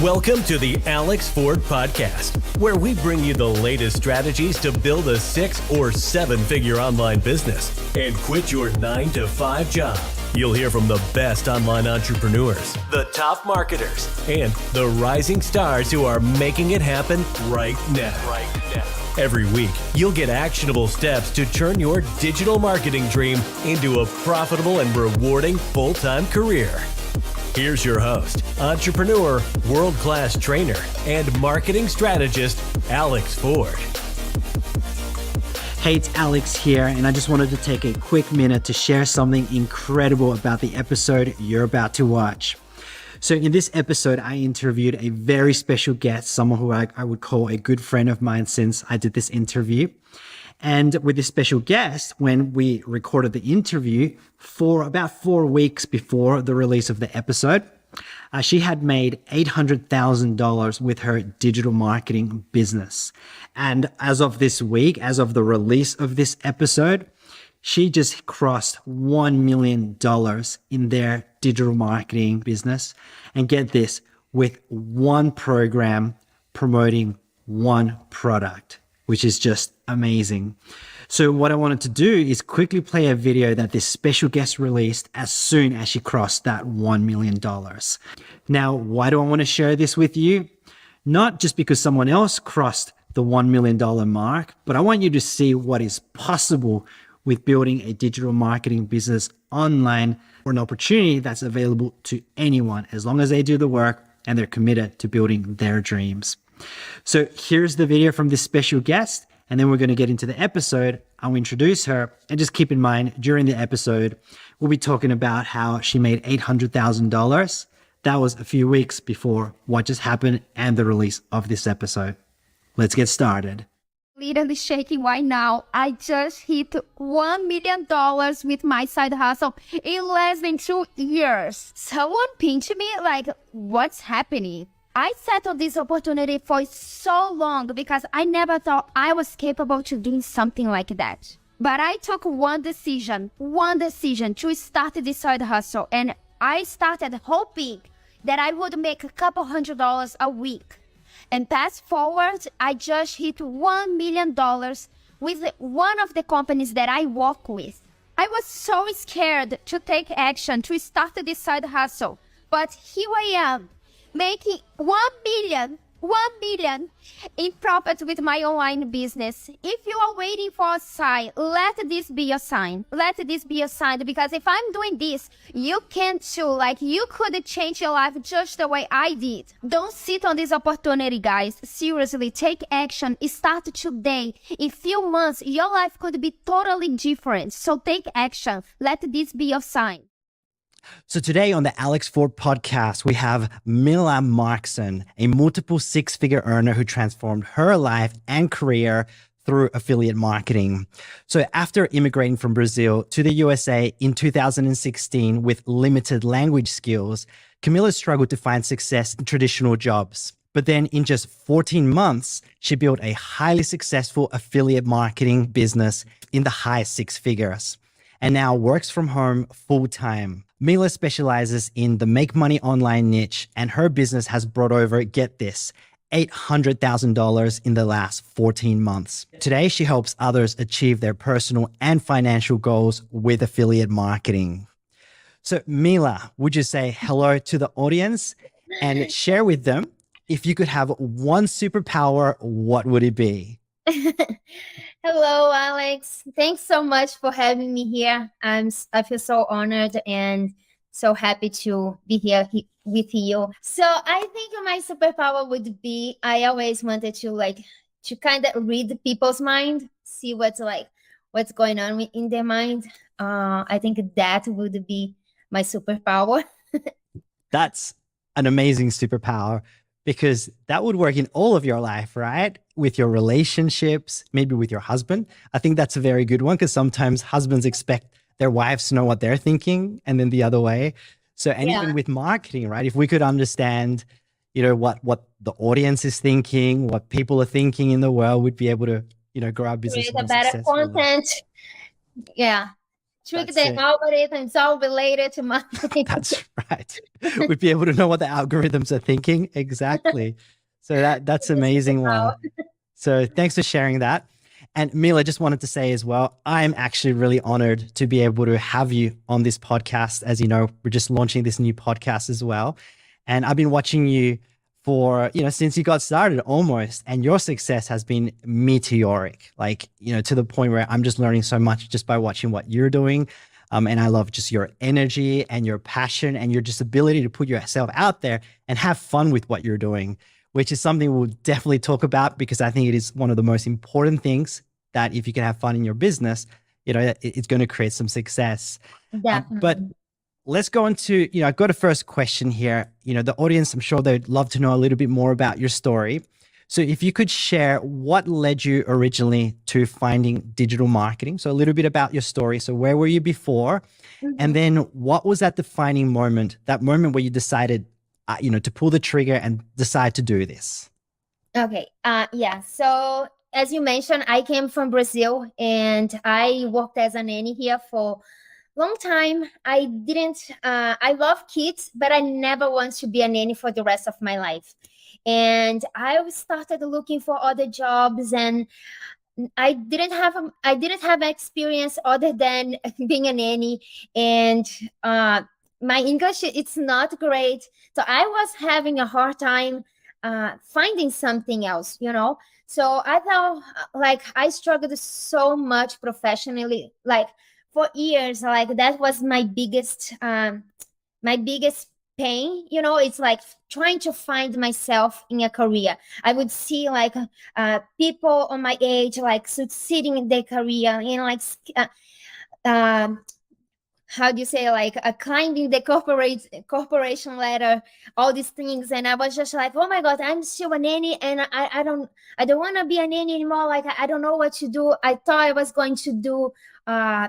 Welcome to the Alex Ford Podcast, where we bring you the latest strategies to build a 6 or 7-figure online business and quit your 9-to-5 job. You'll hear from the best online entrepreneurs, the top marketers, and the rising stars who are making it happen right now. Every week, you'll get actionable steps to turn your digital marketing dream into a profitable and rewarding full-time career. Here's your host, entrepreneur, world-class trainer, and marketing strategist, Alex Ford. Hey, it's Alex here, and I just wanted to take a quick minute to share something incredible about the episode you're about to watch. So in this episode, I interviewed a very special guest, someone who I would call a good friend of mine since I did this interview. And with this special guest, when we recorded the interview for about 4 weeks before the release of the episode, she had made $800,000 with her digital marketing business. And as of this week, as of the release of this episode, she just crossed $1 million in their digital marketing business. And get this, with one program promoting one product, which is just amazing. So what I wanted to do is quickly play a video that this special guest released as soon as she crossed that $1 million. Now, why do I want to share this with you? Not just because someone else crossed the $1 million mark, but I want you to see what is possible with building a digital marketing business online, or an opportunity that's available to anyone as long as they do the work and they're committed to building their dreams. So here's the video from this special guest, and then we're going to get into the episode. I'll introduce her, and just keep in mind, during the episode, we'll be talking about how she made $800,000. That was a few weeks before what just happened and the release of this episode. Let's get started. Literally shaking right now. I just hit $1 million with my side hustle in less than 2 years. Someone pinched me like, what's happening? I sat on this opportunity for so long because I never thought I was capable to doing something like that. But I took one decision to start this side hustle. And I started hoping that I would make a couple $100 a week. And fast forward, I just hit $1 million with one of the companies that I work with. I was so scared to take action to start this side hustle. But here I am, making $1 million in profit with my online business. If you are waiting for a sign, let this be a sign. Let this be a sign, because if I'm doing this, you can too. Like, you could change your life just the way I did. Don't sit on this opportunity, guys. Seriously, take action. Start today. In few months, your life could be totally different. So take action. Let this be your sign. So today on the Alex Ford Podcast, we have Mila Markson, a multiple 6-figure earner who transformed her life and career through affiliate marketing. So after immigrating from Brazil to the USA in 2016 with limited language skills, Camila struggled to find success in traditional jobs. But then in just 14 months, she built a highly successful affiliate marketing business in the high 6 figures, and now works from home full-time. Mila specializes in the make money online niche, and her business has brought over, get this, $800,000 in the last 14 months. Today, she helps others achieve their personal and financial goals with affiliate marketing. So Mila, would you say hello to the audience and share with them, if you could have one superpower, what would it be? Hello, Alex. Thanks so much for having me here. I feel so honored and so happy to be here with you. So I think my superpower would be, I always wanted to kind of read people's mind, see what's going on in their mind. I think that would be my superpower. That's an amazing superpower, because that would work in all of your life, right? With your relationships, maybe with your husband. I think that's a very good one, because sometimes husbands expect their wives to know what they're thinking, and then the other way. So, and even with marketing, right? If we could understand, what the audience is thinking, what people are thinking in the world, we'd be able to, grow our business. Create a better content. Yeah. trick That's the it. algorithm. It's all related to marketing. That's right. We'd be able to know what the algorithms are thinking. Exactly. So that's amazing one. So thanks for sharing that. And Mila, just wanted to say as well, I'm actually really honored to be able to have you on this podcast. As you know, we're just launching this new podcast as well. And I've been watching you for, since you got started almost, and your success has been meteoric, like, to the point where I'm just learning so much just by watching what you're doing. And I love just your energy and your passion and your just ability to put yourself out there and have fun with what you're doing, which is something we'll definitely talk about, because I think it is one of the most important things that if you can have fun in your business, it's going to create some success. Definitely. But let's go into, I've got a first question here. The audience, I'm sure they'd love to know a little bit more about your story. So if you could share what led you originally to finding digital marketing. So a little bit about your story. So where were you before? And then what was that defining moment, that moment where you decided, to pull the trigger and decide to do this? Okay. Yeah. So as you mentioned, I came from Brazil and I worked as a nanny here for long time. I love kids, but I never want to be a nanny for the rest of my life. And I started looking for other jobs, and I didn't have experience other than being a nanny, and my English, it's not great. So I was having a hard time finding something else, So I thought, like, I struggled so much professionally, like for years. Like that was my biggest pain. It's like trying to find myself in a career. I would see like people on my age like succeeding in their career, like how do you say, like climbing the corporation ladder, all these things. And I was just like, oh my God, I'm still a nanny, and I don't want to be a nanny anymore. Like I don't know what to do. I thought I was going to do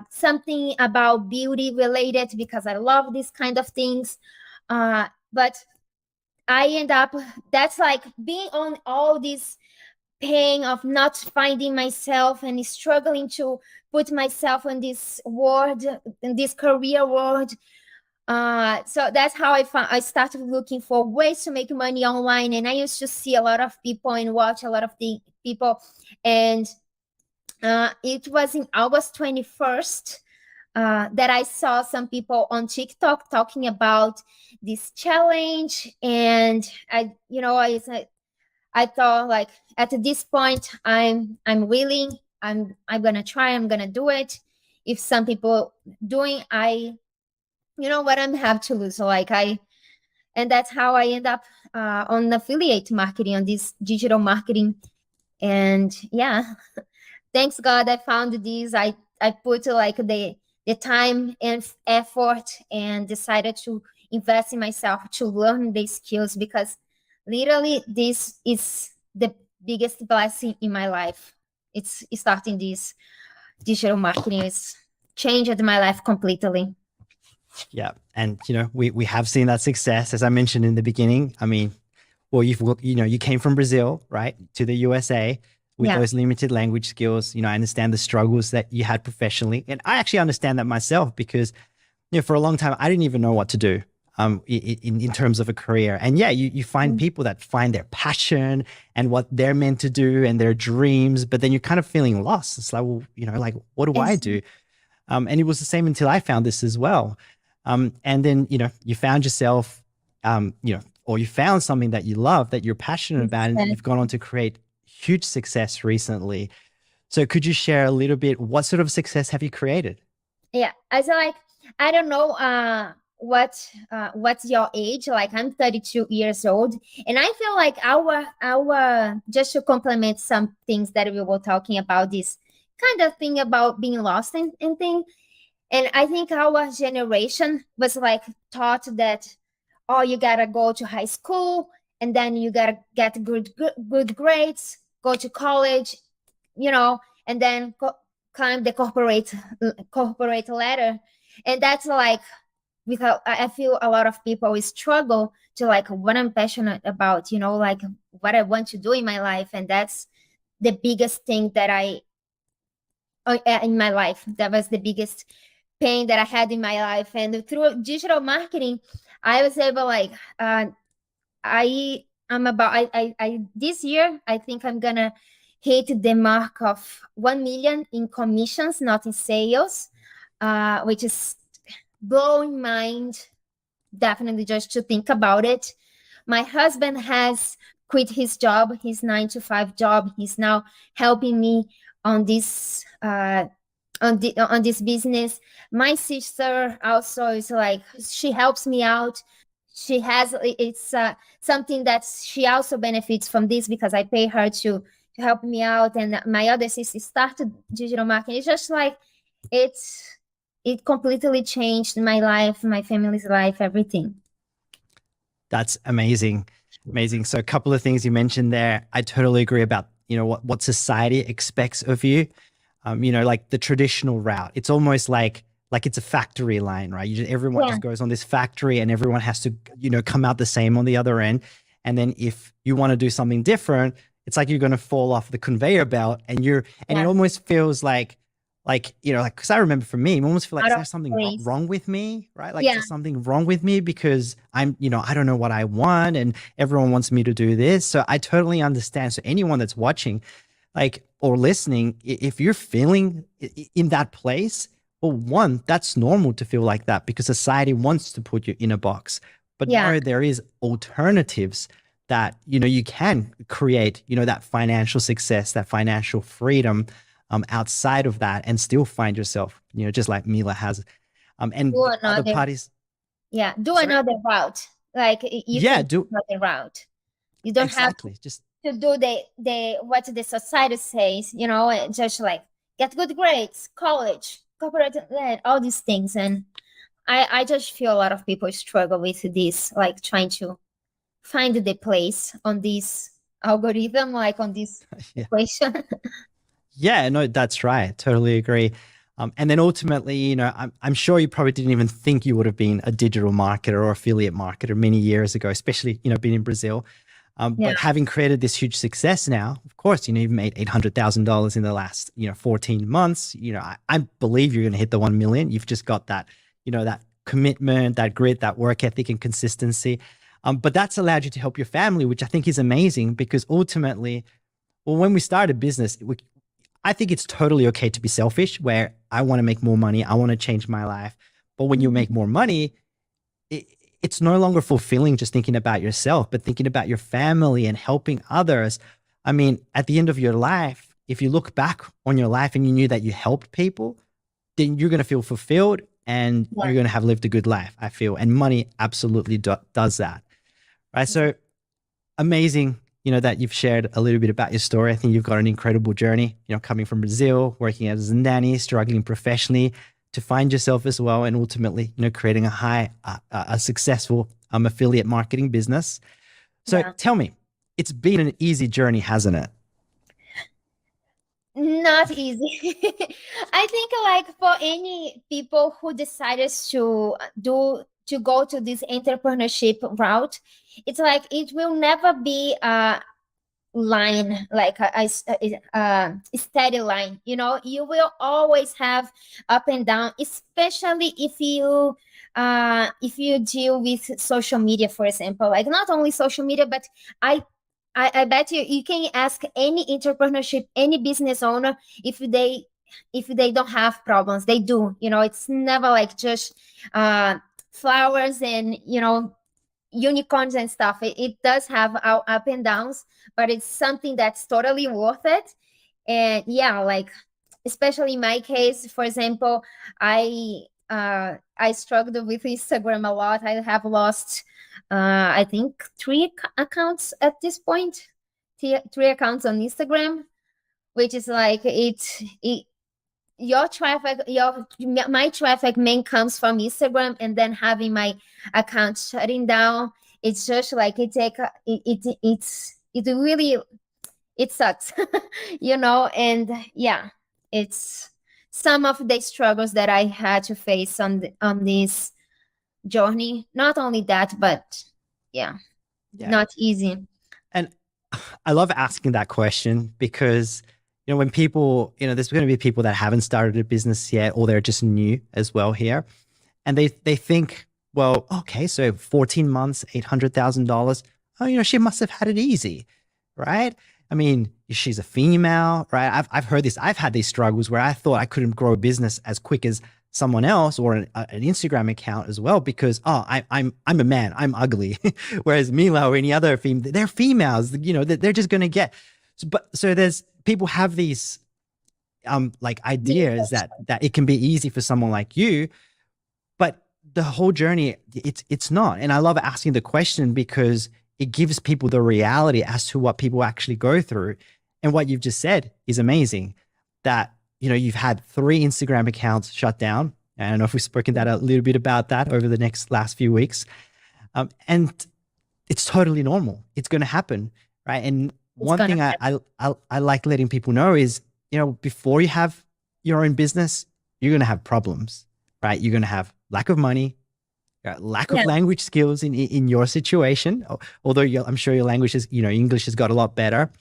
something about beauty related, because I love these kind of things. But I end up, that's like being on all this pain of not finding myself and struggling to put myself in this world, in this career world. So that's how I started looking for ways to make money online. And I used to see a lot of people and watch a lot of the people. And it was in August 21st that I saw some people on TikTok talking about this challenge. And I thought, like, at this point, I'm willing. I'm gonna try. I'm gonna do it. If some people doing, what I'm have to lose. So and that's how I end up on affiliate marketing, on this digital marketing. And yeah, thanks God I found this. I put like the time and effort and decided to invest in myself to learn the skills, because literally this is the biggest blessing in my life. It's starting this digital marketing. It's changed my life completely. Yeah. And, we have seen that success, as I mentioned in the beginning. I mean, well, you came from Brazil, right, to the USA with those limited language skills. I understand the struggles that you had professionally. And I actually understand that myself, because, for a long time, I didn't even know what to do in terms of a career. And yeah, you find people that find their passion and what they're meant to do and their dreams, but then you're kind of feeling lost. It's like, well, like, what do I do? And it was the same until I found this as well. And then, you found yourself, or you found something that you love, that you're passionate about, and you've gone on to create huge success recently. So could you share a little bit, what sort of success have you created? Yeah. I don't know what's your age. Like, I'm 32 years old, and I feel like our just to complement some things that we were talking about, this kind of thing about being lost and thing. And I think our generation was like taught that, oh, you gotta go to high school, and then you gotta get good grades, go to college, and then climb the corporate ladder. And that's like, because I feel a lot of people struggle to, like, what I'm passionate about, like what I want to do in my life. And that's the biggest thing that in my life, that was the biggest pain that I had in my life. And through digital marketing, I was able, like, I this year, I think I'm gonna hit the mark of 1 million in commissions, not in sales, which is blowing mind, definitely, just to think about it. My husband has quit his job, his 9 to 5 job. He's now helping me on this on this business. My sister also is like, she helps me out. She has, it's something that she also benefits from this, because I pay her to help me out. And my other sister started digital marketing. It's just like, it completely changed my life, my family's life, everything. That's amazing. Amazing. So a couple of things you mentioned there. I totally agree about, what society expects of you. Like the traditional route. It's almost like it's a factory line, right? Everyone just goes on this factory and everyone has to, come out the same on the other end. And then if you want to do something different, it's like you're going to fall off the conveyor belt, and it almost feels like, because I remember for me, I almost feel like, is there something wrong with me, right? Like, is there something wrong with me because I'm, I don't know what I want and everyone wants me to do this. So I totally understand. So anyone that's watching, or listening, if you're feeling in that place, well, one, that's normal to feel like that because society wants to put you in a box. But no, there is alternatives that, you can create, that financial success, that financial freedom outside of that, and still find yourself, just like Mila has. And other parties. Yeah, another route. Like, you can do another route. You don't have to do the what the society says, just like get good grades, college, corporate, all these things. And I just feel a lot of people struggle with this, like trying to find the place on this algorithm, like on this equation. Yeah, no, that's right. Totally agree. And then ultimately, I'm sure you probably didn't even think you would have been a digital marketer or affiliate marketer many years ago, especially, being in Brazil. But having created this huge success now, of course, you've made $800,000 in the last, 14 months. I believe you're going to hit the 1 million. You've just got that, that commitment, that grit, that work ethic and consistency. But that's allowed you to help your family, which I think is amazing, because ultimately, well, when we start a business, I think it's totally okay to be selfish, where I want to make more money. I want to change my life. But when you make more money, it's no longer fulfilling just thinking about yourself, but thinking about your family and helping others. I mean, at the end of your life, if you look back on your life and you knew that you helped people, then you're going to feel fulfilled and you're going to have lived a good life, I feel. And money absolutely does that. Right. So amazing, that you've shared a little bit about your story. I think you've got an incredible journey, coming from Brazil, working as a nanny, struggling professionally to find yourself as well, and ultimately, creating a successful affiliate marketing business. So tell me, it's been an easy journey, hasn't it? Not easy. I think, like, for any people who decided to go to this entrepreneurship route, it's like it will never be a line, like a steady line. You will always have up and down, especially if you deal with social media, for example. Like, not only social media, but I bet you can ask any entrepreneurship, any business owner, if they don't have problems. They do. It's never like just flowers and unicorns and stuff. It does have up and downs, but it's something that's totally worth it. And like, especially in my case, for example, I struggled with Instagram a lot. I have lost I think 3 accounts at this point, 3 accounts on Instagram, which is like, your traffic, my traffic main comes from Instagram, and then having my account shutting down, it's just like it really, it sucks. And it's some of the struggles that I had to face on this journey. Not only that, but not easy. And I love asking that question because when people, there's going to be people that haven't started a business yet, or they're just new as well here. And they think, well, okay, so 14 months, $800,000. Oh, she must have had it easy, right? I mean, she's a female, right? I've heard this. I've had these struggles where I thought I couldn't grow a business as quick as someone else, or an Instagram account as well, because I'm a man, I'm ugly. Whereas Mila or any other female, they're females, they're just going to get. So there's people have these like ideas that it can be easy for someone like you, but the whole journey, it's not. And I love asking the question because it gives people the reality as to what people actually go through. And what you've just said is amazing, that you've had 3 Instagram accounts shut down. I don't know if we've spoken that a little bit about that over the last few weeks. And it's totally normal. It's going to happen, right? And one thing I like letting people know is, before you have your own business, you're going to have problems, right? You're going to have lack of money, lack of language skills in your situation. Although I'm sure your language is, English has got a lot better.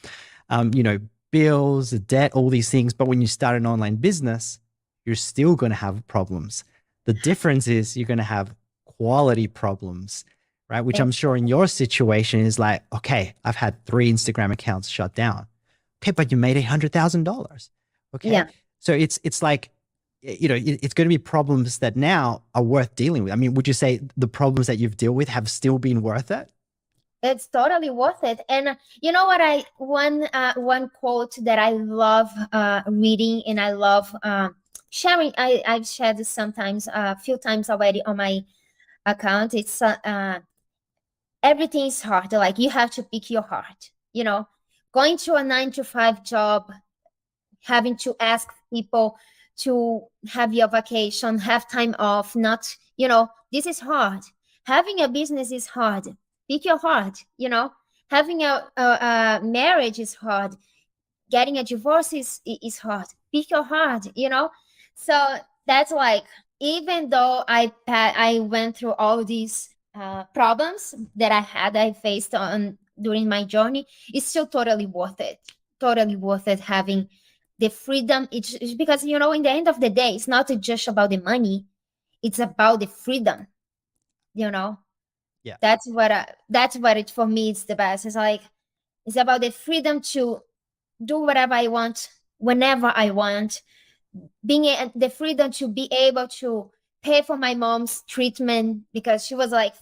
Bills, debt, all these things. But when you start an online business, you're still going to have problems. The difference is you're going to have quality problems, right? Which I'm sure in your situation is like, okay, I've had 3 Instagram accounts shut down. Okay, but you made $800,000. Okay. Yeah. So it's like, it's going to be problems that now are worth dealing with. I mean, would you say the problems that you've dealt with have still been worth it? It's totally worth it. And you know what? One quote that I love reading and I love sharing. I've shared this sometimes, a few times already on my account. It's everything is hard. Like, you have to pick your heart. Going to a 9-to-5 job, having to ask people to have your vacation, have time off, not, this is hard. Having a business is hard. Pick your heart. Having a marriage is hard. Getting a divorce is hard. Pick your heart. So that's like, even though I went through all these problems that I faced during my journey, it's still totally worth it. Totally worth it, having the freedom. It's because, in the end of the day, it's not just about the money. It's about the freedom, Yeah. That's what it, for me, it's the best. It's like, it's about the freedom to do whatever I want, whenever I want, the freedom to be able to pay for my mom's treatment, because she was like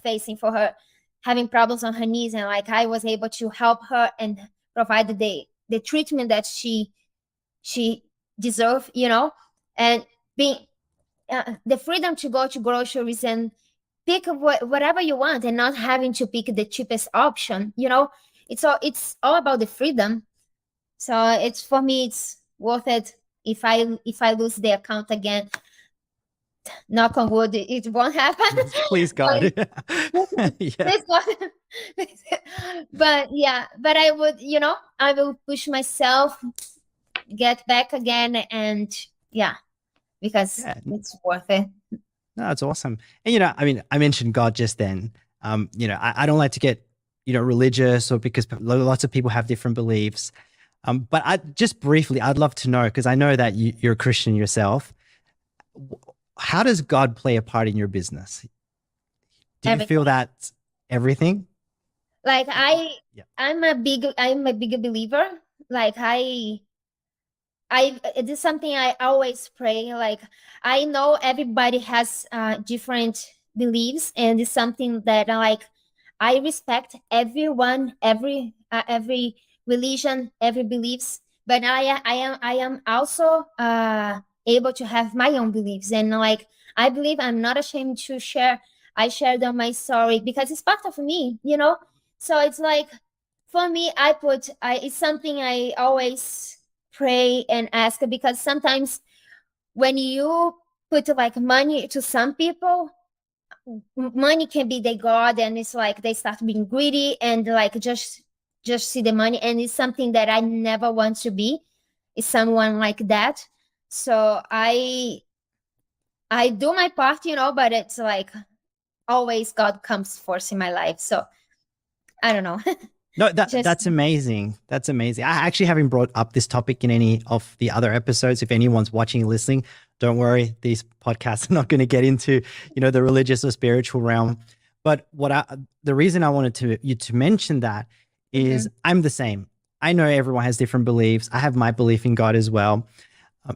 having problems on her knees, and like I was able to help her and provide the treatment that she deserved, and being the freedom to go to groceries and pick whatever you want, and not having to pick the cheapest option. It's all about the freedom. So it's, for me, it's worth it. If I lose the account again, knock on wood, it won't happen. Please, God. Please, God. But I would, I will push myself, get back again, and because it's worth it. No, that's awesome. And, I mean, I mentioned God just then. I don't like to get, religious, or because lots of people have different beliefs. But I'd love to know, because I know that you're a Christian yourself. How does God play a part in your business? Do you feel that everything? Like, I'm a big believer. Like, it is something I always pray. Like, I know everybody has different beliefs, and it's something that I respect everyone, every religion, every beliefs. But I am also able to have my own beliefs, and I believe I'm not ashamed to share. I share them my story because it's part of me, So it's like, for me, it's something I always pray and ask, because sometimes when you put money to some people, money can be their god, and it's like they start being greedy and just see the money, and it's something that I never want to be, is someone like that. So I do my part, but it's always God comes first in my life. So I don't know. No, Just that's amazing. That's amazing. I actually haven't brought up this topic in any of the other episodes. If anyone's watching, listening, don't worry. These podcasts are not going to get into, the religious or spiritual realm. But the reason I wanted you to mention that is I'm the same. I know everyone has different beliefs. I have my belief in God as well.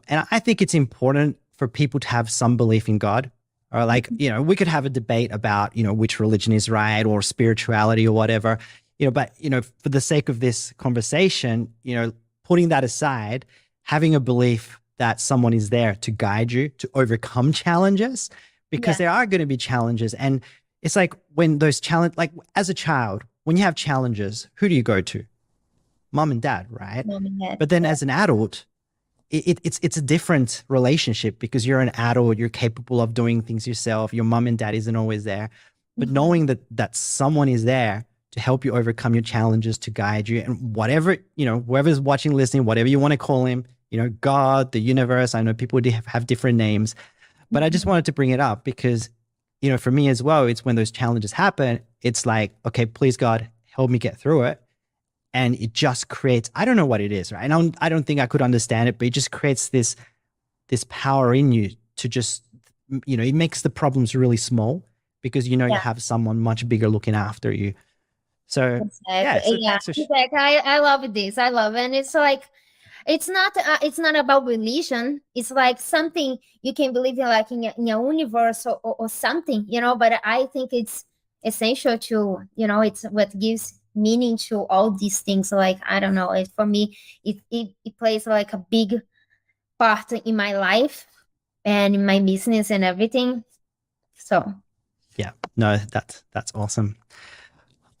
And I think it's important for people to have some belief in God. Or like, we could have a debate about, which religion is right or spirituality or whatever, but, for the sake of this conversation, putting that aside, having a belief that someone is there to guide you to overcome challenges, because there are going to be challenges. And it's like when those like as a child, when you have challenges, who do you go to? Mom and dad, right? Mom and dad, But then as an adult, it's a different relationship because you're an adult, you're capable of doing things yourself. Your mom and dad isn't always there, but knowing that someone is there to help you overcome your challenges, to guide you, and whatever, whoever's watching, listening, whatever you want to call him, God, the universe. I know people have different names, but I just wanted to bring it up because, for me as well, it's when those challenges happen, it's like, okay, please God, help me get through it. And it just creates, I don't know what it is, right? And I don't think I could understand it, but it just creates this power in you to just, it makes the problems really small because, you have someone much bigger looking after you. So, exactly. Exactly. I love this. I love it. And it's like, it's not about religion. It's like something you can believe in, like in a universe or something, but I think it's essential to, it's what gives meaning to all these things. Like, I don't know, for me, it plays like a big part in my life and in my business and everything. So yeah, no, that's awesome.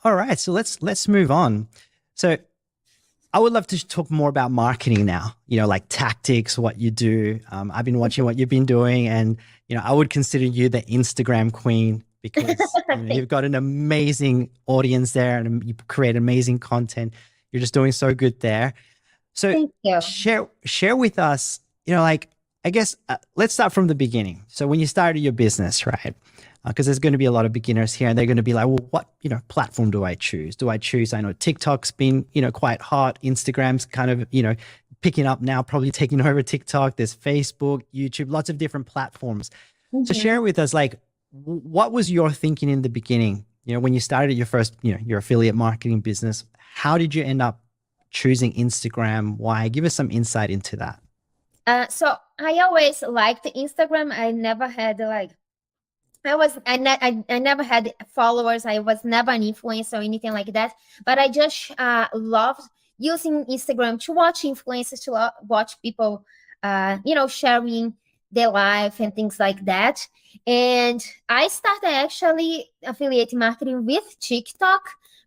All right, so let's move on. So I would love to talk more about marketing now, like tactics, what you do. I've been watching what you've been doing, and I would consider you the Instagram queen because you've got an amazing audience there and you create amazing content. You're just doing so good there. So share with us, like, I guess, let's start from the beginning. So when you started your business, right? Because there's going to be a lot of beginners here and they're going to be like, well, what, platform do I choose? I know TikTok's been, quite hot. Instagram's kind of, picking up now, probably taking over TikTok. There's Facebook, YouTube, lots of different platforms. So share with us, like, what was your thinking in the beginning? When you started your first, your affiliate marketing business, how did you end up choosing Instagram? Why? Give us some insight into that. So I always liked Instagram. I never had I never had followers. I was never an influencer or anything like that. But I just loved using Instagram to watch influencers, to watch people, sharing their life and things like that. And I started actually affiliate marketing with TikTok,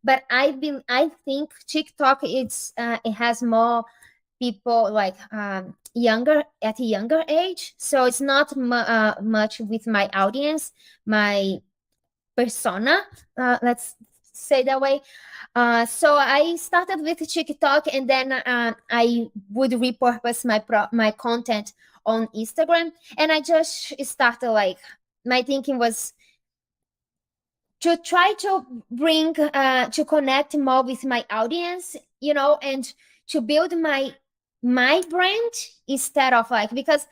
but I think TikTok it has more people like at a younger age, so it's not much with my audience, my persona, let's say that way. So I started with TikTok, and then I would repurpose my content on Instagram, and I just started, like, my thinking was to try to bring to connect more with my audience, and to build my brand instead of, like, because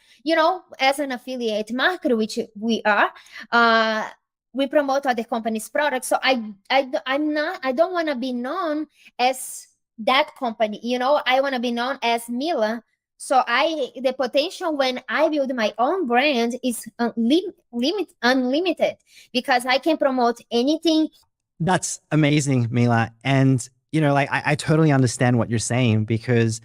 as an affiliate marketer, which we are, we promote other companies' products. So I don't want to be known as that company. I want to be known as Mila. So the potential when I build my own brand is unlimited because I can promote anything. That's amazing, Mila. And like, I totally understand what you're saying, because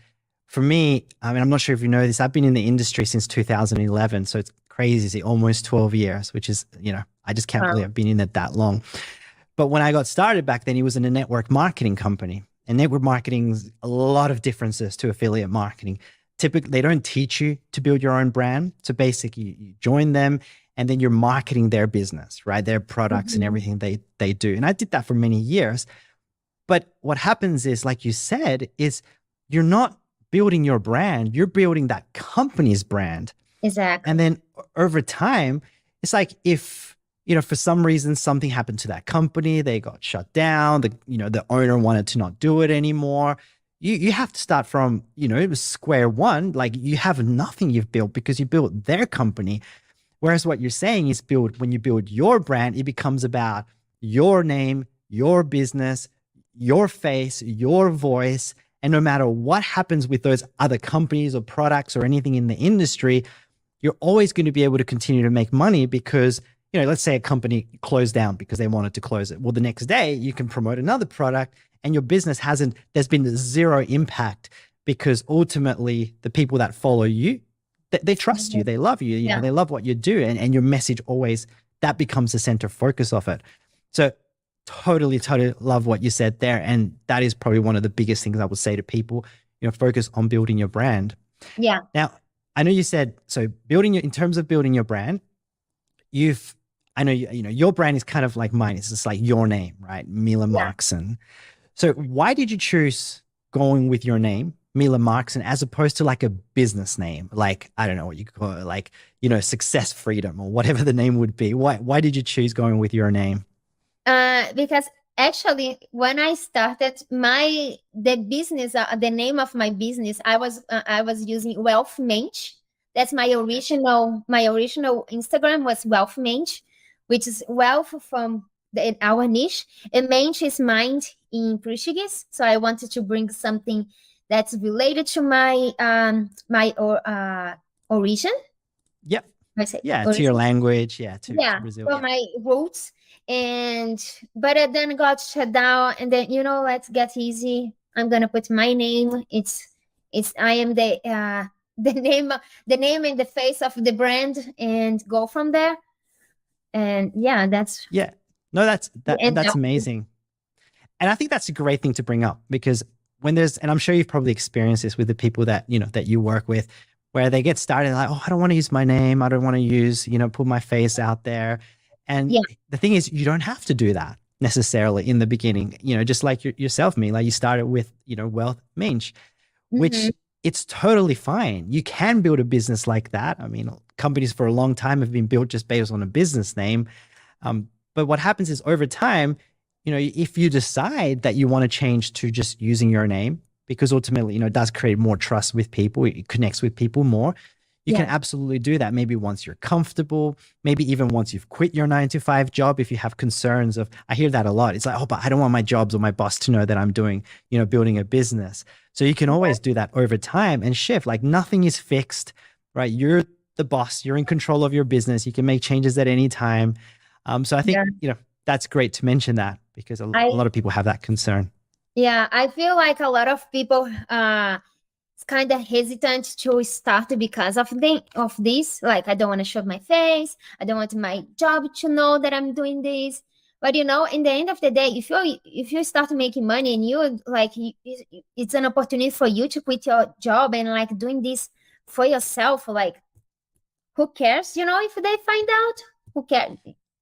for me, I mean, I'm not sure if you know this, I've been in the industry since 2011. So it's crazy, almost 12 years, which is, I just can't believe I've been in it that long. But when I got started back then, it was in a network marketing company. And network marketing is a lot of differences to affiliate marketing. Typically, they don't teach you to build your own brand. So basically, you join them and then you're marketing their business, right? Their products and everything they do. And I did that for many years. But what happens is, like you said, is you're not building your brand, you're building that company's brand. Exactly. And then over time, it's like if for some reason, something happened to that company. They got shut down. The owner wanted to not do it anymore. You have to start from, it was square one. Like you have nothing you've built because you built their company. Whereas what you're saying is when you build your brand, it becomes about your name, your business, your face, your voice. And no matter what happens with those other companies or products or anything in the industry, you're always going to be able to continue to make money because, let's say a company closed down because they wanted to close it. Well, the next day you can promote another product and your business there's been zero impact because ultimately the people that follow you, they trust you, they love you, they love what you do. And your message always, that becomes the center focus of it. So totally love what you said there. And that is probably one of the biggest things I would say to people, focus on building your brand. Yeah. Now, I know you said, so in terms of building your brand, I know your brand is kind of like mine. It's just like your name, right? Mila Markson. So why did you choose going with your name, Mila Markson, as opposed to like a business name? Like, I don't know what you call it, like, Success Freedom or whatever the name would be. Why did you choose going with your name? Because actually, when I started the business, the name of my business, I was using Wealth Mensch. That's my original Instagram was Wealth Mensch, which is wealth from our niche, and Mensch is mind in Portuguese. So I wanted to bring something that's related to my origin. Yep. I say origin. To your language. To Brazil. For my roots. But it then got shut down, and then let's get easy. I'm gonna put my name. I am the name and the face of the brand, and go from there. And that's that's amazing. And I think that's a great thing to bring up because and I'm sure you've probably experienced this with the people that that you work with, where they get started like, oh, I don't want to use my name, I don't want to use put my face out there. And the thing is, you don't have to do that necessarily in the beginning. Just like yourself, Mila, you started with Wealth Mensch, which it's totally fine. You can build a business like that. I mean, companies for a long time have been built just based on a business name. But what happens is over time, if you decide that you want to change to just using your name, because ultimately, it does create more trust with people, it connects with people more. You can absolutely do that. Maybe once you're comfortable, maybe even once you've quit your 9-to-5 job, if you have concerns I hear that a lot. It's like, oh, but I don't want my jobs or my boss to know that I'm doing, building a business. So you can always do that over time and shift. Like nothing is fixed, right? You're the boss, you're in control of your business. You can make changes at any time. So I think, that's great to mention that because a lot of people have that concern. Yeah, I feel like a lot of people kind of hesitant to start because of this. Like, I don't want to show my face. I don't want my job to know that I'm doing this. But in the end of the day, if you start making money and it's an opportunity for you to quit your job and like doing this for yourself, like who cares? If they find out, who cares?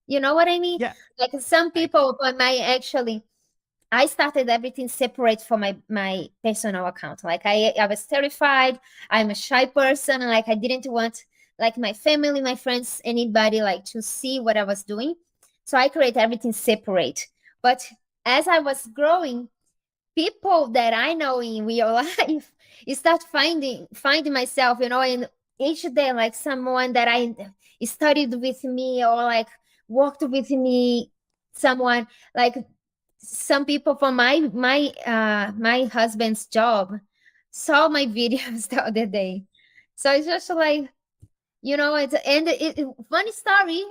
You know what I mean? Yeah. Like some people, I started everything separate for my personal account. Like I was terrified. I'm a shy person. Like I didn't want like my family, my friends, anybody like to see what I was doing. So I create everything separate. But as I was growing, people that I know in real life, you start finding myself, in each day, like someone that I studied with me or like worked with me, someone like some people from my husband's job saw my videos the other day. So it's just like, funny story.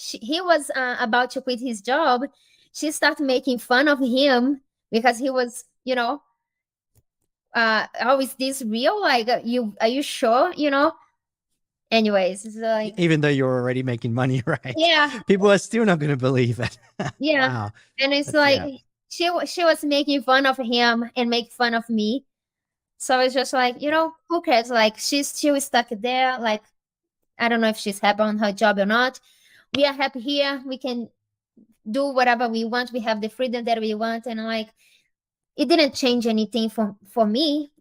He was about to quit his job, she started making fun of him because he was, oh, is this real? Like, are you sure? Anyways, it's like, even though you're already making money, right? Yeah. People are still not going to believe it. Yeah. Wow. And it's she was making fun of him and make fun of me. So it's just like, who cares? Like, she's still stuck there. Like, I don't know if she's happy on her job or not. We are happy here. We can do whatever we want. We have the freedom that we want. And like, it didn't change anything for me,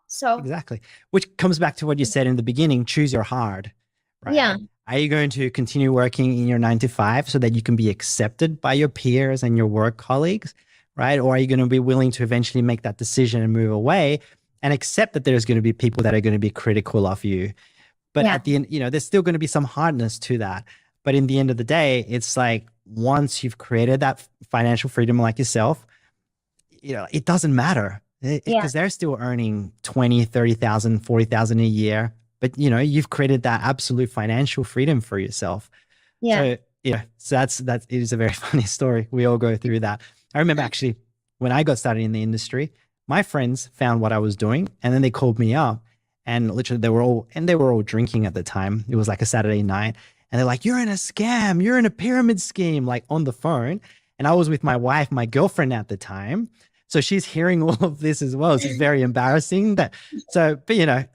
So exactly. Which comes back to what you said in the beginning, choose your hard, right? Yeah. Are you going to continue working in your 9 to 5 so that you can be accepted by your peers and your work colleagues, right? Or are you going to be willing to eventually make that decision and move away and accept that there's going to be people that are going to be critical of you? But Yeah. at the end, there's still going to be some hardness to that. But in the end of the day, it's like once you've created that financial freedom like yourself, it doesn't matter Yeah. because they're still earning 20, 30,000, 40,000 a year. But, you've created that absolute financial freedom for yourself. Yeah. So it is a very funny story. We all go through that. I remember actually when I got started in the industry, my friends found what I was doing and then they called me up and literally they were all drinking at the time. It was like a Saturday night and they're like, "You're in a scam. You're in a pyramid scheme," like on the phone. And I was with my wife, my girlfriend at the time. So she's hearing all of this as well. It's very embarrassing but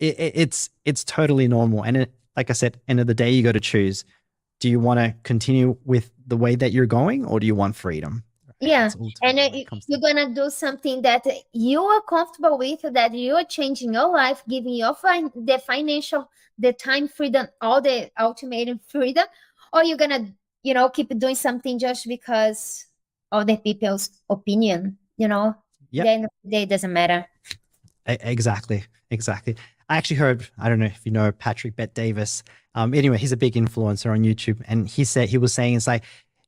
it's totally normal. And like I said, end of the day, you got to choose. Do you want to continue with the way that you're going or do you want freedom? Yeah. That's ultimately And what it comes you're to. going to do something that you are comfortable with, that you are changing your life, giving your the financial, the time freedom, all the ultimate freedom, or you're going to, keep doing something just because of the people's opinion, Yep. Then it doesn't matter. Exactly. I actually heard, I don't know if you know Patrick Bet Davis. Anyway, he's a big influencer on YouTube. And he was saying, it's like,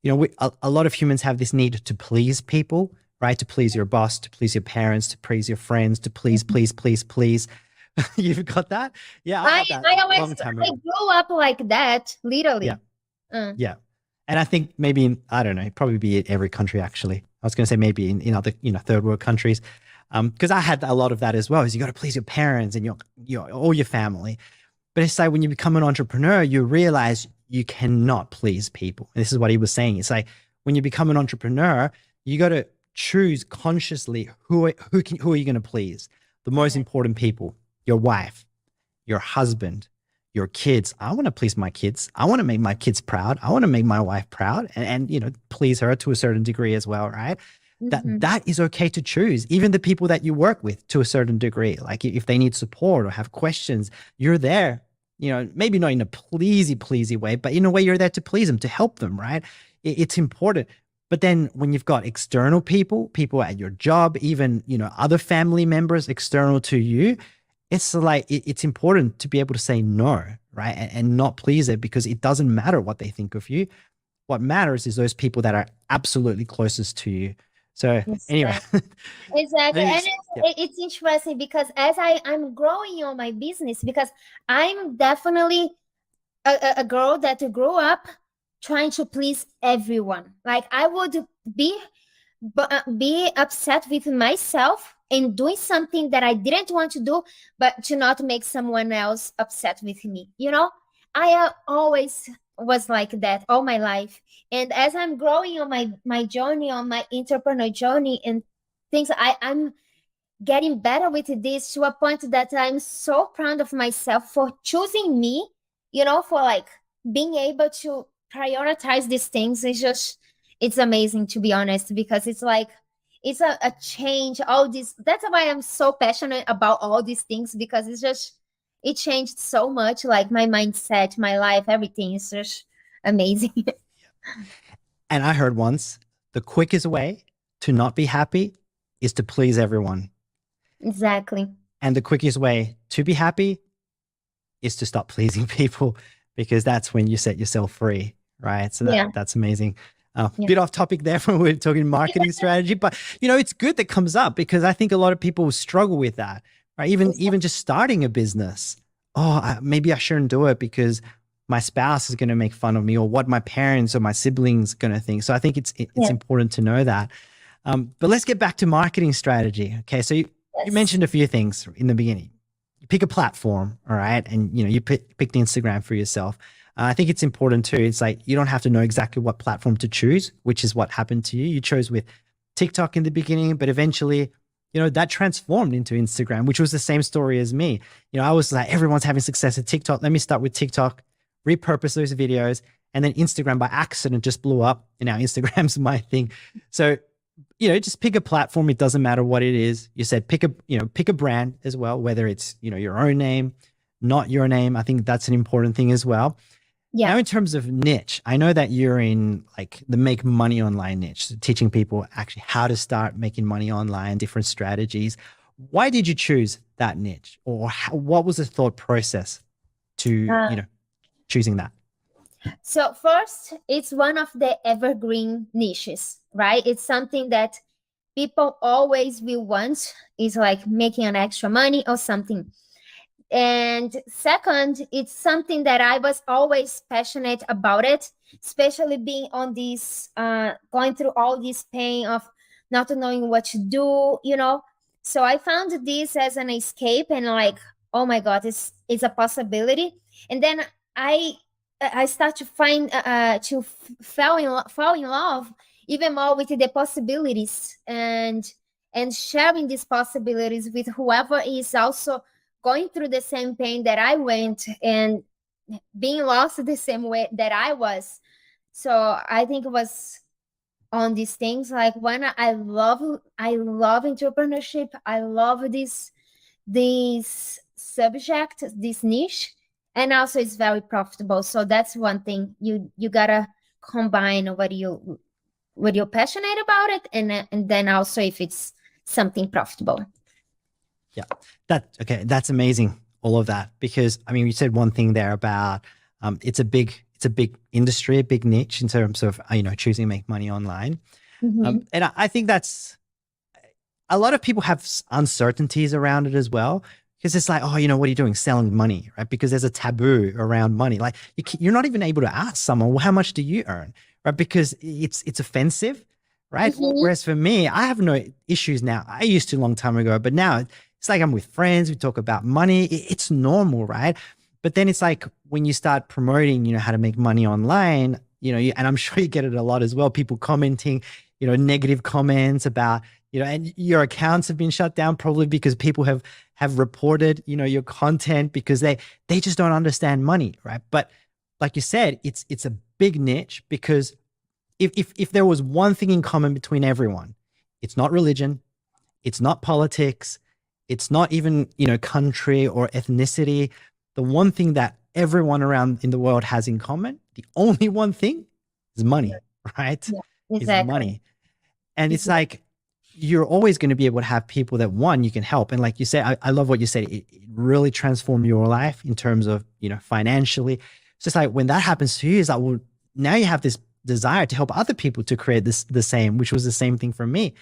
a lot of humans have this need to please people, right? To please your boss, to please your parents, to please your friends, to please. You've got that? Yeah, I got that a long time I ago. grew up like that, literally. Yeah. Yeah. And I think maybe I don't know, probably be in every country actually. I was going to say maybe in other, third world countries. Because I had a lot of that as well, is you got to please your parents and all your family. But it's like when you become an entrepreneur, you realize you cannot please people. And this is what he was saying. It's like when you become an entrepreneur, you got to choose consciously who are you going to please? The most important people, your wife, your husband, your kids. I want to please my kids. I want to make my kids proud. I want to make my wife proud and please her to a certain degree as well, right? That is okay to choose. Even the people that you work with to a certain degree, like if they need support or have questions, you're there, maybe not in a pleasy way, but in a way you're there to please them, to help them, right? It's important. But then when you've got external people at your job, even, other family members external to you, it's like, it's important to be able to say no, right? And not please it because it doesn't matter what they think of you. What matters is those people that are absolutely closest to you. So anyway. Exactly. And Yeah. it's interesting because as I'm growing on my business, because I'm definitely a girl that grew up trying to please everyone. Like I would be upset with myself and doing something that I didn't want to do, but to not make someone else upset with me. I always was like that all my life. And as I'm growing on my journey, on my entrepreneur journey and things, I'm getting better with this to a point that I'm so proud of myself for choosing me, for like being able to prioritize these things. It's amazing, to be honest, because it's like, it's a change, all this. That's why I'm so passionate about all these things, because it changed so much, like my mindset, my life, everything is just amazing. And I heard once, the quickest way to not be happy is to please everyone. Exactly. And the quickest way to be happy is to stop pleasing people, because that's when you set yourself free, right? So that's amazing. Bit off topic there when we were talking marketing strategy, but it's good that comes up because I think a lot of people struggle with that, right? Even just starting a business. Maybe I shouldn't do it because my spouse is going to make fun of me, or what my parents or my siblings are going to think. So I think it's important to know that. But let's get back to marketing strategy. Okay. So you mentioned a few things in the beginning. You pick a platform, all right? And you picked Instagram for yourself. I think it's important too. It's like, you don't have to know exactly what platform to choose, which is what happened to you. You chose with TikTok in the beginning, but eventually, that transformed into Instagram, which was the same story as me. I was like, everyone's having success at TikTok. Let me start with TikTok, repurpose those videos. And then Instagram by accident just blew up. And now Instagram's my thing. So, just pick a platform. It doesn't matter what it is. You said pick a brand as well, whether it's, your own name, not your name. I think that's an important thing as well. Yeah. Now, in terms of niche, I know that you're in like the make money online niche, so teaching people actually how to start making money online, different strategies. Why did you choose that niche, or what was the thought process to choosing that? So first, it's one of the evergreen niches, right? It's something that people always will want, is like making an extra money or something. And second, it's something that I was always passionate about it, especially being on this, going through all this pain of not knowing what to do, So I found this as an escape, and like, oh my God, it's a possibility. And then I start to find fall in love even more with the possibilities, and sharing these possibilities with whoever is also going through the same pain that I went, and being lost the same way that I was. So I think it was on these things, like when I love entrepreneurship. I love this subject, this niche, and also it's very profitable. So that's one thing you gotta combine what you're passionate about it, and then also if it's something profitable. Yeah, that's amazing. All of that, because I mean, you said one thing there about it's a big industry, a big niche in terms of choosing to make money online, and I think that's a lot of people have uncertainties around it as well, because it's like, oh, what are you doing, selling money, right? Because there's a taboo around money. Like you're not even able to ask someone, well, how much do you earn, right? Because it's offensive, right? Whereas for me, I have no issues now. I used to a long time ago, but now it's like I'm with friends, we talk about money. It's normal, right? But then it's like when you start promoting, how to make money online, and I'm sure you get it a lot as well, people commenting, negative comments about, and your accounts have been shut down probably because people have reported, your content because they just don't understand money, right? But like you said, it's a big niche, because if there was one thing in common between everyone, it's not religion, it's not politics, it's not even, country or ethnicity. The one thing that everyone around in the world has in common, the only one thing, is money, right? Yeah, exactly. Is money. And it's like, you're always going to be able to have people that, one, you can help. And like you said, I love what you said. It really transformed your life in terms of, financially. It's just like when that happens to you, it's like, well, now you have this desire to help other people to create the same, which was the same thing for me.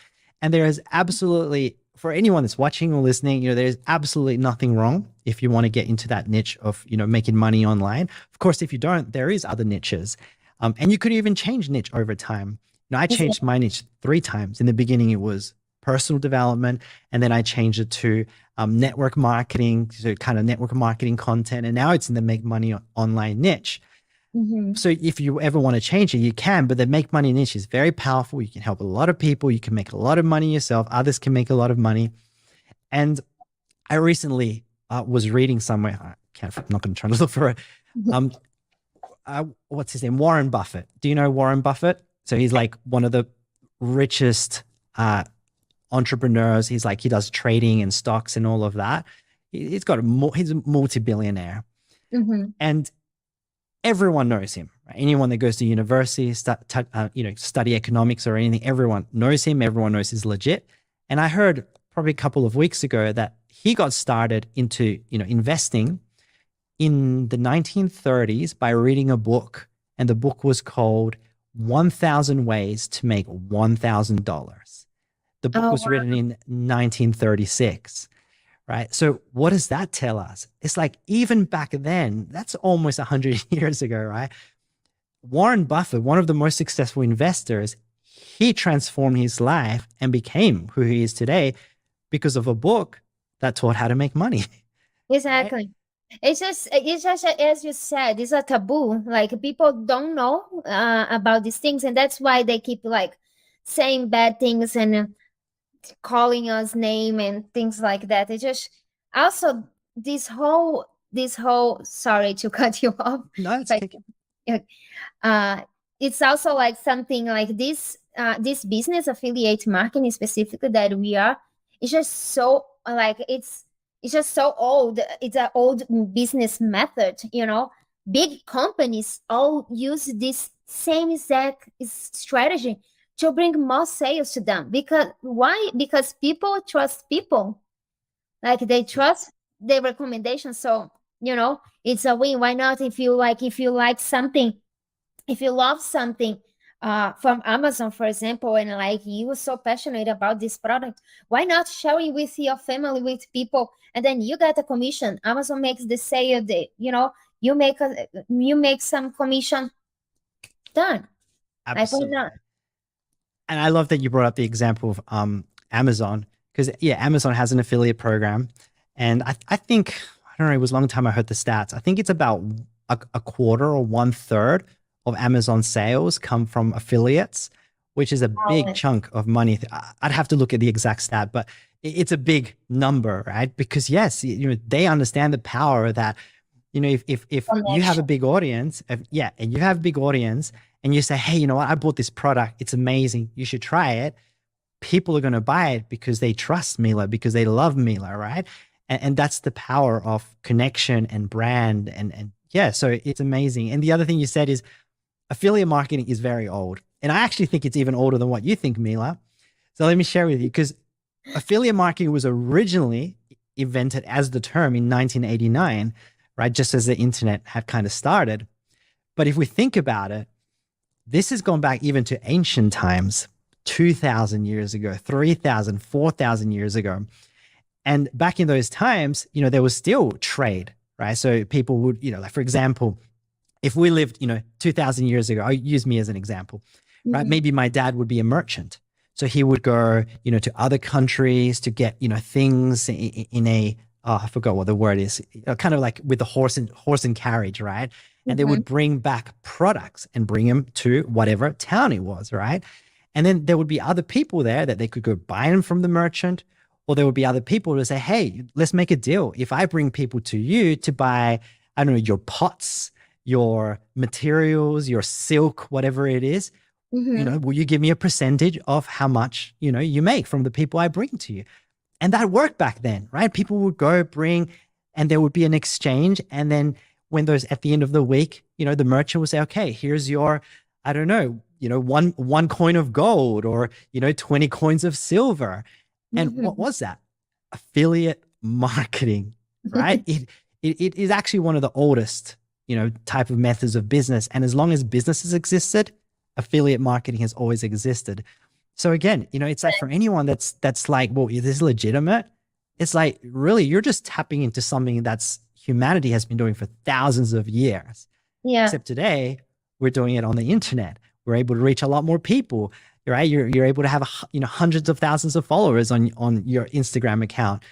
And there is absolutely, for anyone that's watching or listening, there's absolutely nothing wrong if you want to get into that niche of, making money online. Of course, if you don't, there is other niches. And you could even change niche over time. I changed my niche 3 times. In the beginning, it was personal development. And then I changed it to network marketing, so kind of network marketing content. And now it's in the make money online niche. So if you ever want to change it, you can, but the make money niche is very powerful. You can help a lot of people. You can make a lot of money yourself. Others can make a lot of money. And I recently was reading somewhere, I'm not going to try to look for it. What's his name? Warren Buffett. Do you know Warren Buffett? So he's like one of the richest entrepreneurs. He does trading and stocks and all of that. He's a multi-billionaire. And everyone knows him, right? Anyone that goes to university, study economics or anything, everyone knows him. Everyone knows he's legit. And I heard probably a couple of weeks ago that he got started into, investing in the 1930s by reading a book. And the book was called 1,000 Ways to Make $1,000. The book was written in 1936. Right. So what does that tell us? It's like, even back then, that's almost 100 years ago, right? Warren Buffett, one of the most successful investors, he transformed his life and became who he is today because of a book that taught how to make money. Exactly. Right? It's just as you said, it's a taboo. Like people don't know about these things, and that's why they keep like saying bad things and calling us name and things like that. It just also this whole sorry to cut you off. No, it's it's also like something like this business affiliate marketing specifically that we are, it's just so like it's it's just so old. It's an old business method, you know. Big companies all use this same exact strategy to bring more sales to them. Because why? Because people trust people. Like they trust the recommendation. So, you know, it's a win. Why not? If you like something, if you love something from Amazon, for example, and like you were so passionate about this product, why not share it with your family, with people, and then you get a commission. Amazon makes the sale, you know, you make some commission. Done. Like why Absolutely. not? And I love that you brought up the example of Amazon, because yeah, Amazon has an affiliate program, and I think, I don't know, it was a long time I heard the stats. I think it's about a quarter or one third of Amazon sales come from affiliates, which is a big Balance. chunk of money. I'd have to look at the exact stat, but it's a big number, right? Because yes, you know, they understand the power that, you know, if you have a Connection. big audience, yeah, and you have a big audience, and you say, hey, you know what, I bought this product, it's amazing, you should try it. People are going to buy it because they trust Mila, because they love Mila, right? And that's the power of connection and brand, and yeah, so it's amazing. And the other thing you said is affiliate marketing is very old, and I actually think it's even older than what you think, Mila. So let me share with you, because affiliate marketing was originally invented as the term in 1989, right? Just as the internet had kind of started. But if we think about it, this has gone back even to ancient times, 2,000 years ago, 3,000, 4,000 years ago. And back in those times, you know, there was still trade, right? So people would, you know, like for example, if we lived, you know, 2,000 years ago, I'll use me as an example, right? Mhm. Maybe my dad would be a merchant. So he would go, you know, to other countries to get, you know, things in a, oh, I forgot what the word is, kind of like with the horse and carriage, right? And they would Mhm. bring back products and bring them to whatever town it was, right? And then there would be other people there that they could go buy them from the merchant, or there would be other people to say, hey, let's make a deal. If I bring people to you to buy, I don't know, your pots, your materials, your silk, whatever it is, you Mhm. know, will you give me a percentage of how much, you know, you make from the people I bring to you? And that worked back then, right? People would go bring, and there would be an exchange. And then when those, at the end of the week, you know, the merchant would say, okay, here's your, I don't know, you know, one coin of gold, or, you know, 20 coins of silver. And what Mhm. was that? Affiliate marketing, right? It is actually one of the oldest, you know, type of methods of business. And as long as businesses existed, affiliate marketing has always existed. So again, you know, it's like for anyone that's like, well, is this legitimate? It's like, really, you're just tapping into something that's humanity has been doing for thousands of years. Yeah. Except today, we're doing it on the internet. We're able to reach a lot more people, right? You're able to have you know, hundreds of thousands of followers on your Instagram account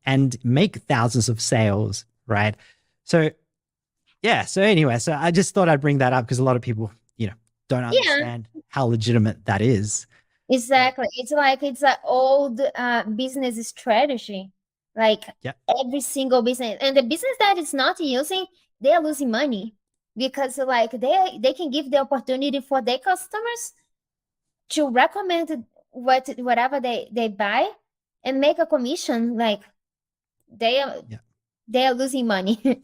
and make thousands of sales, right? So yeah. So anyway, so I just thought I'd bring that up because a lot of people, you know, don't Yeah. understand how legitimate that is. But Exactly. It's like it's an old business strategy. Like yeah, every single business, and the business that is not using, they are losing money because like they can give the opportunity for their customers to recommend whatever they buy and make a commission. Like they are yeah. they are losing money.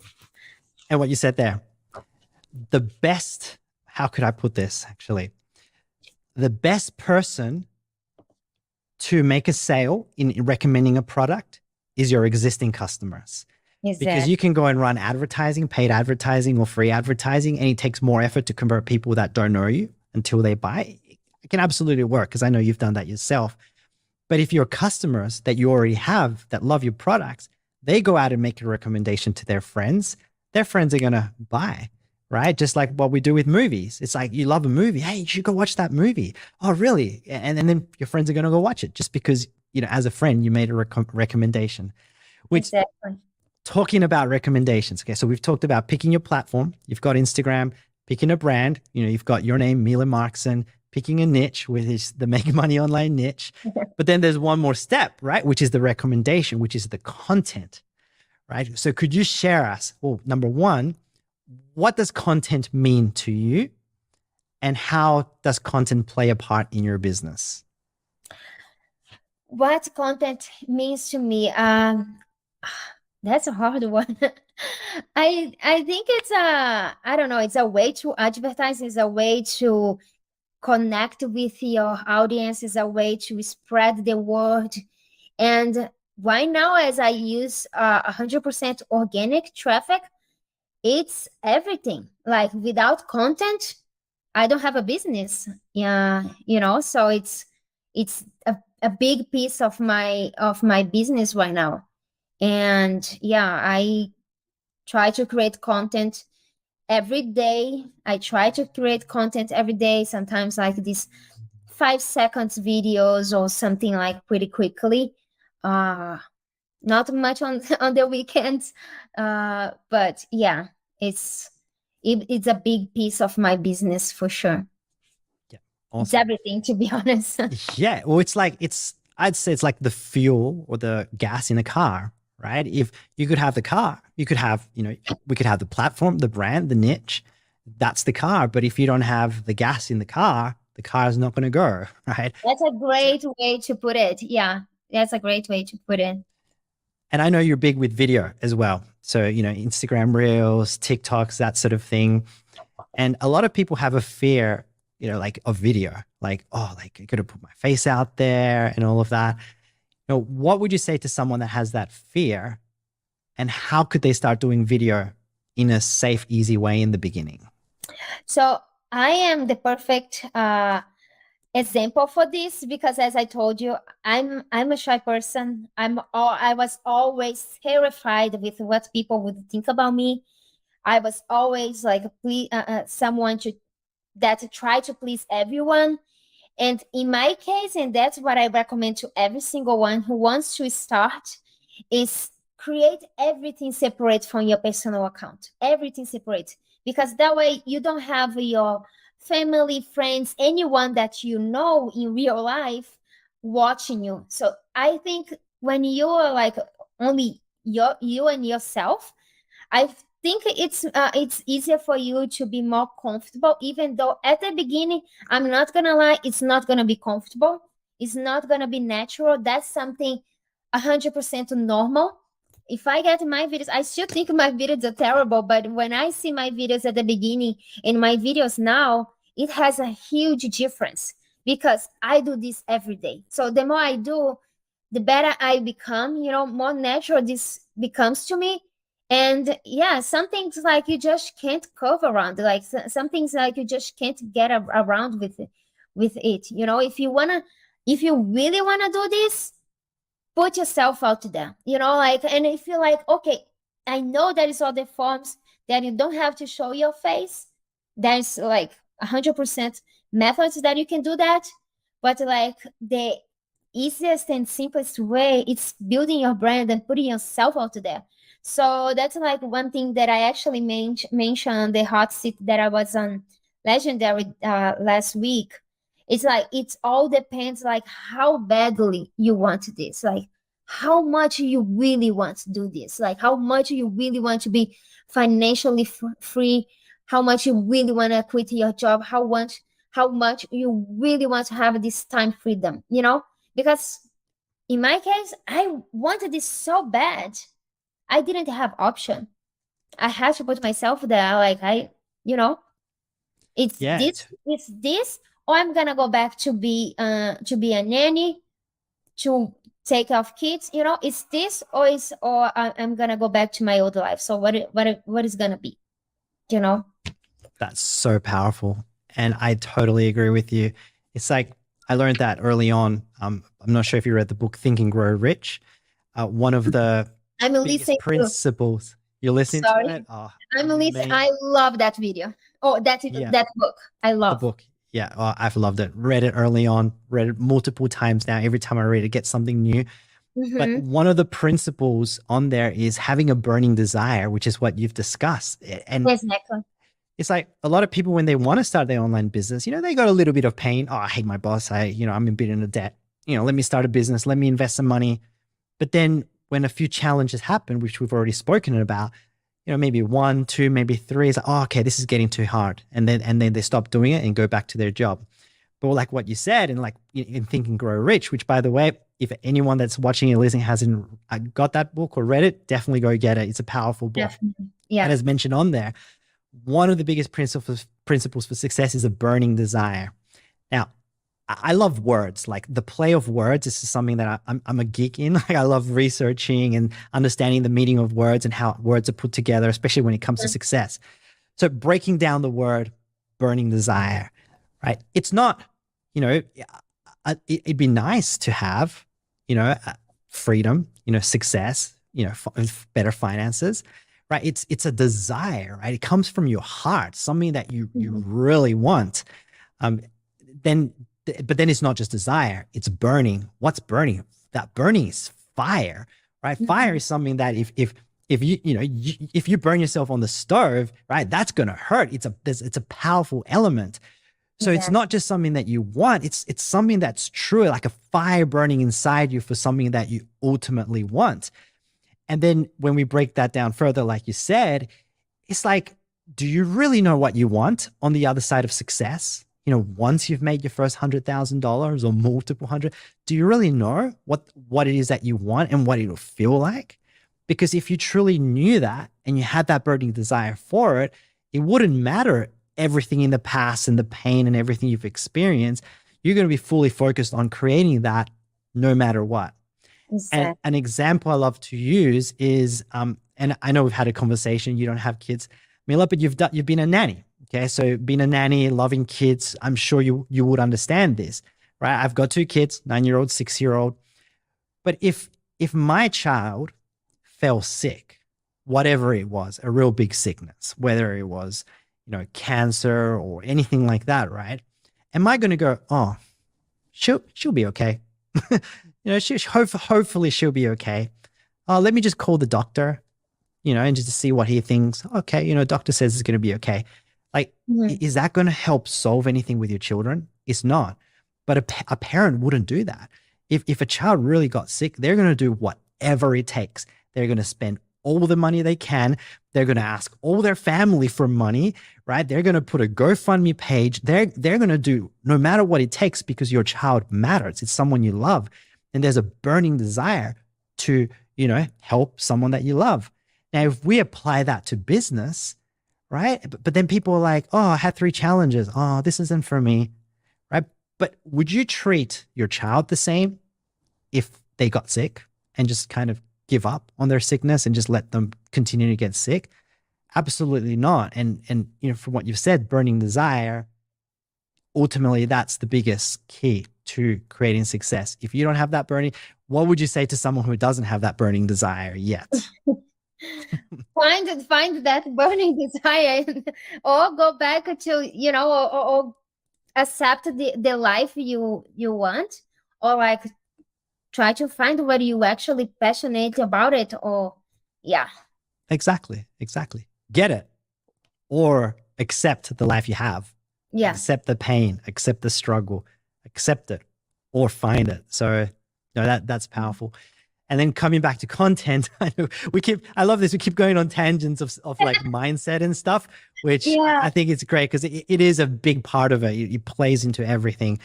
And what you said there, the best, how could I put this actually? The best person to make a sale in recommending a product is your existing customers. Because Exactly. you can go and run advertising, paid advertising, or free advertising, and it takes more effort to convert people that don't know you until they buy. It can absolutely work because I know you've done that yourself. But if your customers that you already have that love your products, they go out and make a recommendation to their friends are going to buy, right? Just like what we do with movies. It's like you love a movie. Hey, you should go watch that movie. Oh, really? And then your friends are going to go watch it just because, you know, as a friend, you made a recommendation, which, Exactly. talking about recommendations. Okay. So we've talked about picking your platform. You've got Instagram, picking a brand. You know, you've got your name, Mila Markson, picking a niche, which is the make money online niche. But then there's one more step, right? Which is the recommendation, which is the content, right? So could you share us, well, number one, what does content mean to you? And how does content play a part in your business? What content means to me? That's a hard one. I think it's a, I don't know, it's a way to advertise, it's a way to connect with your audience, is a way to spread the word. And right now, as I use 100% organic traffic, it's everything. Like without content, I don't have a business. Yeah, so it's a big piece of my business right now. And yeah, I try to create content every day. I try to create content every day, sometimes like these 5 seconds videos or something like pretty quickly. Not much on on the weekends. But yeah, it's a big piece of my business for sure. Yeah. It's Awesome. everything, to be honest. Yeah. Well, I'd say it's like the fuel or the gas in a car, right? If you could have the car, you could have, we could have the platform, the brand, the niche. That's the car. But if you don't have the gas in the car is not going to go, right? That's a great way to put it. Yeah, that's a great way to put it. And I know you're big with video as well. So, Instagram Reels, TikToks, that sort of thing. And a lot of people have a fear, like of video, like, oh, like I got to put my face out there and all of that. What would you say to someone that has that fear, and how could they start doing video in a safe, easy way in the beginning? So I am the perfect example for this, because as I told you, I'm a shy person. I was always terrified with what people would think about me. I was always like someone that try to please everyone. And in my case, and that's what I recommend to every single one who wants to start, is create everything separate from your personal account. Everything separate, because that way you don't have your family, friends, anyone that you know in real life watching you. So I think when you are like only you and yourself, I think it's easier for you to be more comfortable, even though at the beginning, I'm not gonna lie, it's not gonna be comfortable. It's not gonna be natural. That's something 100% normal. If I get my videos, I still think my videos are terrible, but when I see my videos at the beginning and my videos now, it has a huge difference, because I do this every day. So the more I do, the better I become, more natural this becomes to me. And yeah, some things like you just can't cover around, like some things like you just can't get around with it. If you really wanna do this, put yourself out there. And if you're like, okay, I know there is other forms that you don't have to show your face. There's like 100% methods that you can do that, but like the easiest and simplest way, it's building your brand and putting yourself out there. So that's like one thing that I actually mentioned on the hot seat that I was on Legendary last week. It's like it all depends like how badly you want this, like how much you really want to do this, like how much you really want to be financially free, how much you really want to quit your job, how much you really want to have this time freedom, because in my case, I wanted this so bad. I didn't have option. I had to put myself there. Like it's Yeah. this, or I'm gonna go back to be a nanny, to take care of kids. It's this, or I'm gonna go back to my old life. So what is gonna be? That's so powerful. And I totally agree with you. It's like I learned that early on. I'm not sure if you read the book Think and Grow Rich. One of the I'm listening principles. You're listening Sorry. to it? Oh, I'm listening. I love that video. Oh, that book. I love the book. Yeah, I've loved it. Read it early on, read it multiple times now. Every time I read it, get something new. Mm-hmm. But one of the principles on there is having a burning desire, which is what you've discussed. And exactly. It's like a lot of people, when they want to start their online business, they got a little bit of pain. Oh, I hate my boss. I'm a bit in a debt. Let me start a business. Let me invest some money. But then when a few challenges happen, which we've already spoken about, maybe 1, 2, maybe 3, it's like, oh, okay, this is getting too hard. And then they stop doing it and go back to their job. But like what you said, and like in Think and Grow Rich, which by the way, if anyone that's watching and listening hasn't got that book or read it, definitely go get it. It's a powerful book. Definitely. Yeah. And as mentioned on there, one of the biggest principles for success is a burning desire. Now, I love words. Like the play of words. This is something that I'm a geek in. Like I love researching and understanding the meaning of words and how words are put together, especially when it comes to success. So breaking down the word burning desire, right? It's not, it'd be nice to have, freedom, success, better finances, right? It's a desire, right? It comes from your heart, something that you really want. But then it's not just desire, it's burning. What's burning? That burning is fire, right? Fire is something that if you burn yourself on the stove, right, that's going to hurt. It's a powerful element. So it's not just something that you want, it's something that's true, like a fire burning inside you for something that you ultimately want. And then when we break that down further, like you said, it's like, do you really know what you want on the other side of success? Once you've made your first $100,000 or multiple hundred, do you really know what it is that you want and what it'll feel like? Because if you truly knew that and you had that burning desire for it, it wouldn't matter everything in the past and the pain and everything you've experienced. You're going to be fully focused on creating that no matter what. Exactly. And an example I love to use is, and I know we've had a conversation, you don't have kids, Mila, but you've been a nanny. Okay. So being a nanny, loving kids, I'm sure you would understand this, right? I've got 2 kids, 9-year-old, 6-year-old. But if my child fell sick, whatever it was, a real big sickness, whether it was, cancer or anything like that, right? Am I going to go, oh, she'll be okay. Hopefully she'll be okay. Oh, let me just call the doctor, and just to see what he thinks. Okay, doctor says it's going to be okay. Like, is that going to help solve anything with your children? It's not. But a parent wouldn't do that. If a child really got sick, they're going to do whatever it takes. They're going to spend all the money they can. They're going to ask all their family for money, right? They're going to put a GoFundMe page. They're going to do no matter what it takes because your child matters. It's someone you love. And there's a burning desire to, help someone that you love. Now, if we apply that to business, right? But then people are like, oh, I had 3 challenges. Oh, this isn't for me, right? But would you treat your child the same if they got sick and just kind of give up on their sickness and just let them continue to get sick? Absolutely not. And from what you've said, burning desire, ultimately that's the biggest key to creating success. If you don't have that burning, what would you say to someone who doesn't have that burning desire yet? Find that burning desire or go back to, or accept the life you want, or like try to find what you actually passionate about it, or Exactly. Get it or accept the life you have. Accept the pain, accept the struggle, accept it or find it. So that's powerful. And then coming back to content, I love this. We keep going on tangents of like mindset and stuff, which I think it's great because it is a big part of it. It plays into everything.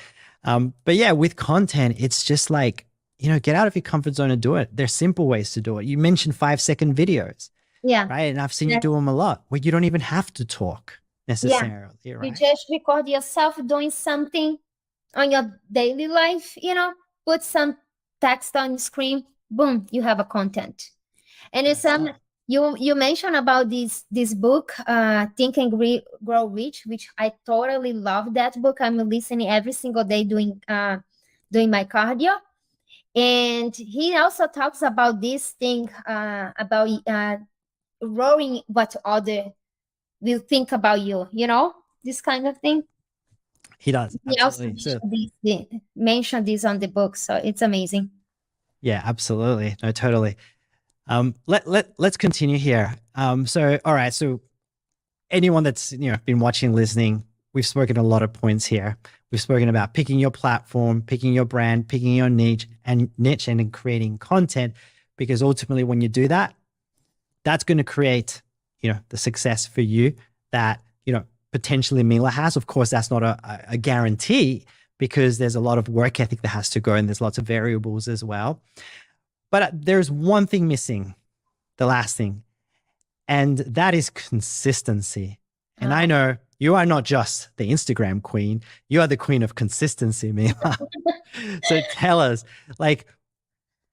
But yeah, with content, it's just like, get out of your comfort zone and do it. There's simple ways to do it. You mentioned 5-second videos. Yeah. Right. And I've seen you do them a lot where you don't even have to talk necessarily. Right? You just record yourself doing something on your daily life, put some text on the screen, boom, you have a content. And it's you mentioned about this book, Think and Grow Rich, which I totally love that book. I'm listening every single day doing my cardio. And he also talks about this thing about growing what other will think about you, this kind of thing. He does. He also mentioned this on the book, so it's amazing. Yeah, absolutely. No, totally. Let's continue here. So, all right. So anyone that's, been watching, listening, we've spoken a lot of points here. We've spoken about picking your platform, picking your brand, picking your niche and then creating content, because ultimately when you do that, that's going to create, the success for you that, potentially Mila has. Of course, that's not a guarantee, because there's a lot of work ethic that has to go and there's lots of variables as well. But there's one thing missing, the last thing, and that is consistency. And I know you are not just the Instagram queen, you are the queen of consistency, Mila. So tell us, like,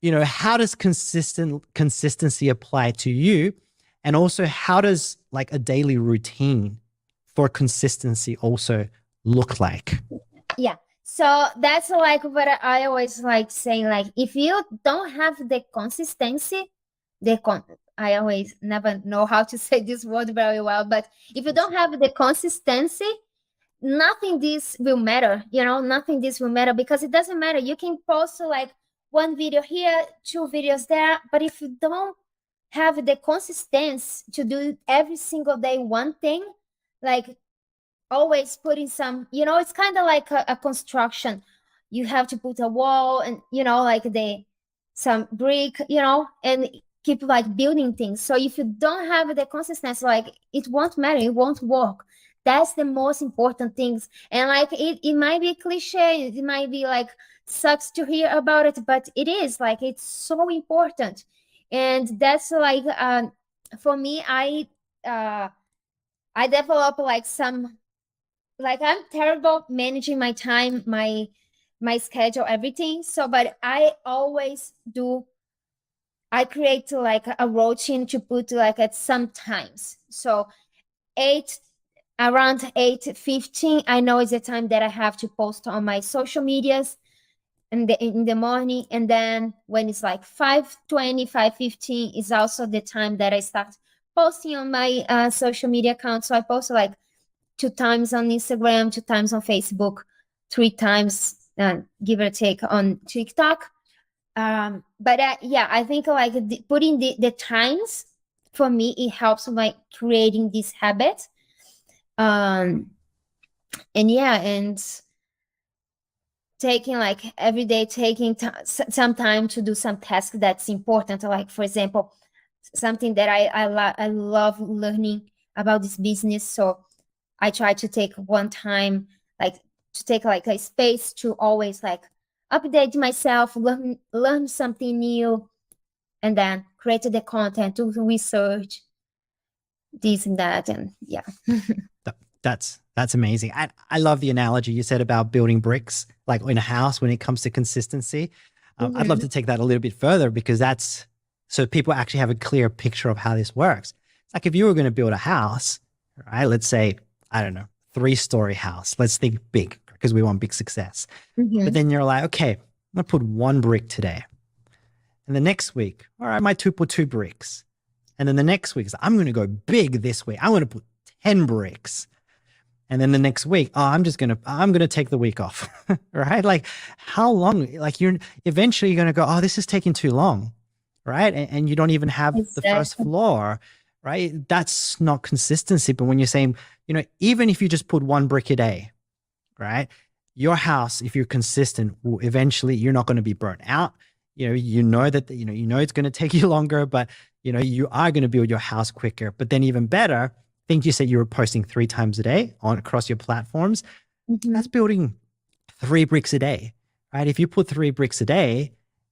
how does consistency apply to you? And also, how does like a daily routine for consistency also look like? Yeah. So that's like what I always like saying, like, if you don't have the consistency, I always never know how to say this word very well, but if you don't have the consistency, nothing this will matter, nothing this will matter, because it doesn't matter. You can post like one video here, two videos there, but if you don't have the consistency to do every single day one thing, like always putting some, it's kind of like a construction. You have to put a wall and, like some brick, and keep like building things. So if you don't have the consistency, like it won't matter, it won't work. That's the most important things. And like it might be cliche, it might be like sucks to hear about it, but it is like, it's so important. And that's like, for me, I develop like I'm terrible managing my time, my schedule, everything. So, but I always I create like a routine to put like at some times. So around 8:15, I know is the time that I have to post on my social medias in the morning. And then when it's like 5:20, 5:15 is also the time that I start posting on my social media account. So I post like 2 times on Instagram, 2 times on Facebook, 3 times, give or take, on TikTok. But I think like putting the times, for me, it helps like creating this habit. And taking like every day, taking some time to do some task that's important. Like, for example, something that I love learning about this business. So I try to take one time, like to take like a space to always like update myself, learn something new, and then create the content, do research, this and that. And That's amazing. I love the analogy you said about building bricks, like in a house when it comes to consistency. I'd love to take that a little bit further, because that's so people actually have a clear picture of how this works. It's like if you were going to build a house, right? Let's say, I don't know, 3-story house. Let's think big, because we want big success. But then you're like, okay, I'm going to put 1 brick today. And the next week, all right, I might put 2 bricks. And then the next week, I'm going to go big this week. I'm going to put 10 bricks. And then the next week, I'm going to take the week off, right? Like how long, like you're eventually going to go, this is taking too long, right? And you don't even have the first floor, right? That's not consistency. But when you're saying, even if you just put 1 brick a day, right? Your house, if you're consistent, eventually you're not going to be burnt out. You know that, it's going to take you longer, but you are going to build your house quicker. But then even better, I think you said you were posting 3 times a day across your platforms. That's building 3 bricks a day, right? If you put 3 bricks a day,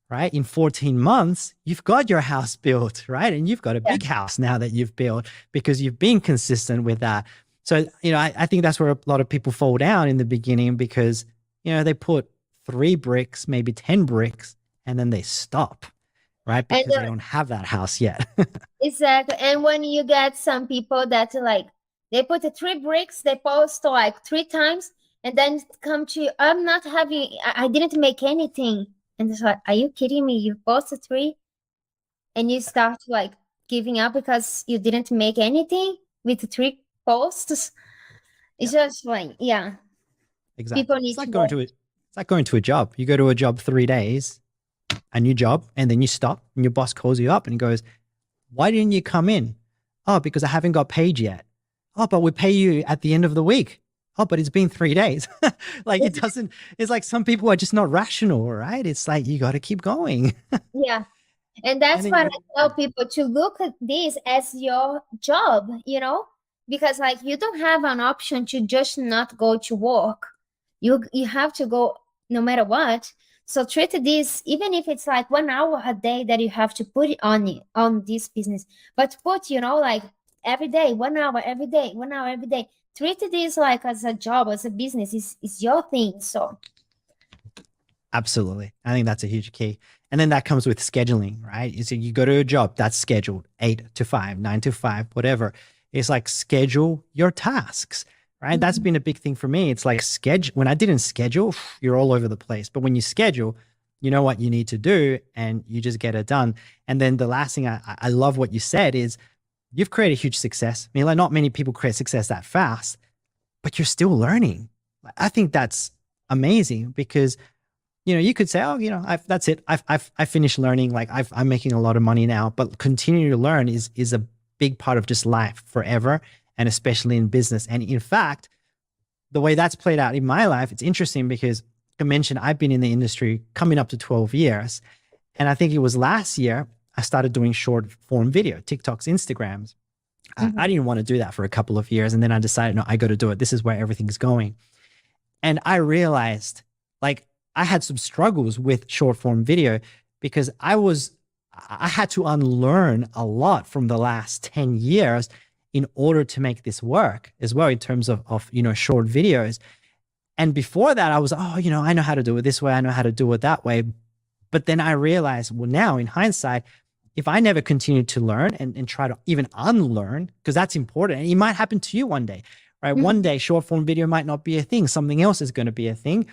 right, in 14 months, you've got your house built, right? And you've got a big house now that you've built because you've been consistent with that. So, I think that's where a lot of people fall down in the beginning, because, they put 3 bricks, maybe 10 bricks, and then they stop, right? Because they don't have that house yet. Exactly. And when you get some people that like, they put the 3 bricks, they post like 3 times, and then come to you, I didn't make anything. And it's like, are you kidding me? You posted 3 and you start like giving up because you didn't make anything with 3 posts. It's just like, Exactly. People need it's like going to a job. You go to a job 3 days, a new job, and then you stop and your boss calls you up and he goes, why didn't you come in? Oh, because I haven't got paid yet. Oh, but we pay you at the end of the week. Oh, but it's been 3 days. Like it's like some people are just not rational, right? It's like, you got to keep going. Yeah. And that's why I tell people to look at this as your job, because like you don't have an option to just not go to work. You have to go no matter what. So treat this, even if it's like 1 hour a day that you have to put it on this business, but put, like every day, 1 hour every day, 1 hour every day. Treat this like as a job, as a business. It's your thing. So Absolutely. I think that's a huge key. And then that comes with scheduling, right? So you go to a job that's scheduled 8 to 5, 9 to 5, whatever. It's like schedule your tasks, right? That's been a big thing for me. It's like schedule. When I didn't schedule, you're all over the place. But when you schedule, you know what you need to do and you just get it done. And then the last thing I love what you said is you've created huge success. I mean, like not many people create success that fast, but you're still learning. I think that's amazing because you could say, oh, that's it. I've finished learning. Like I'm making a lot of money now, but continuing to learn is a big part of just life forever. And especially in business. And in fact, the way that's played out in my life, it's interesting because I mentioned I've been in the industry coming up to 12 years. And I think it was last year, I started doing short form video, TikToks, Instagrams. I didn't want to do that for a couple of years. And then I decided, no, I got to do it. This is where everything's going. And I realized like I had some struggles with short form video because I had to unlearn a lot from the last 10 years in order to make this work as well in terms of short videos. And before that, I was, I know how to do it this way. I know how to do it that way. But then I realized, well, now in hindsight, if I never continued to learn and try to even unlearn, because that's important, and it might happen to you one day, right? One day, short form video might not be a thing. Something else is going to be a thing.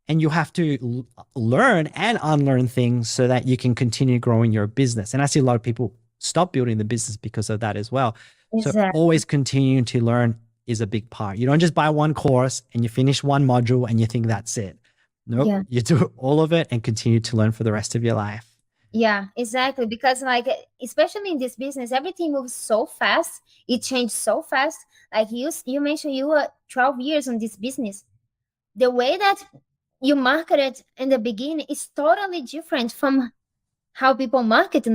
And you have to learn and unlearn things so that you can continue growing your business. And I see a lot of people stop building the business because of that as well. Exactly. So always continuing to learn is a big part. You don't just buy one course and you finish one module and you think that's it. Nope. You do all of it and continue to learn for the rest of your life. Yeah, exactly. Because like, especially in this business, everything moves so fast. It changed so fast. Like you mentioned you were 12 years on this business. The way that you market it in the beginning is totally different from how people market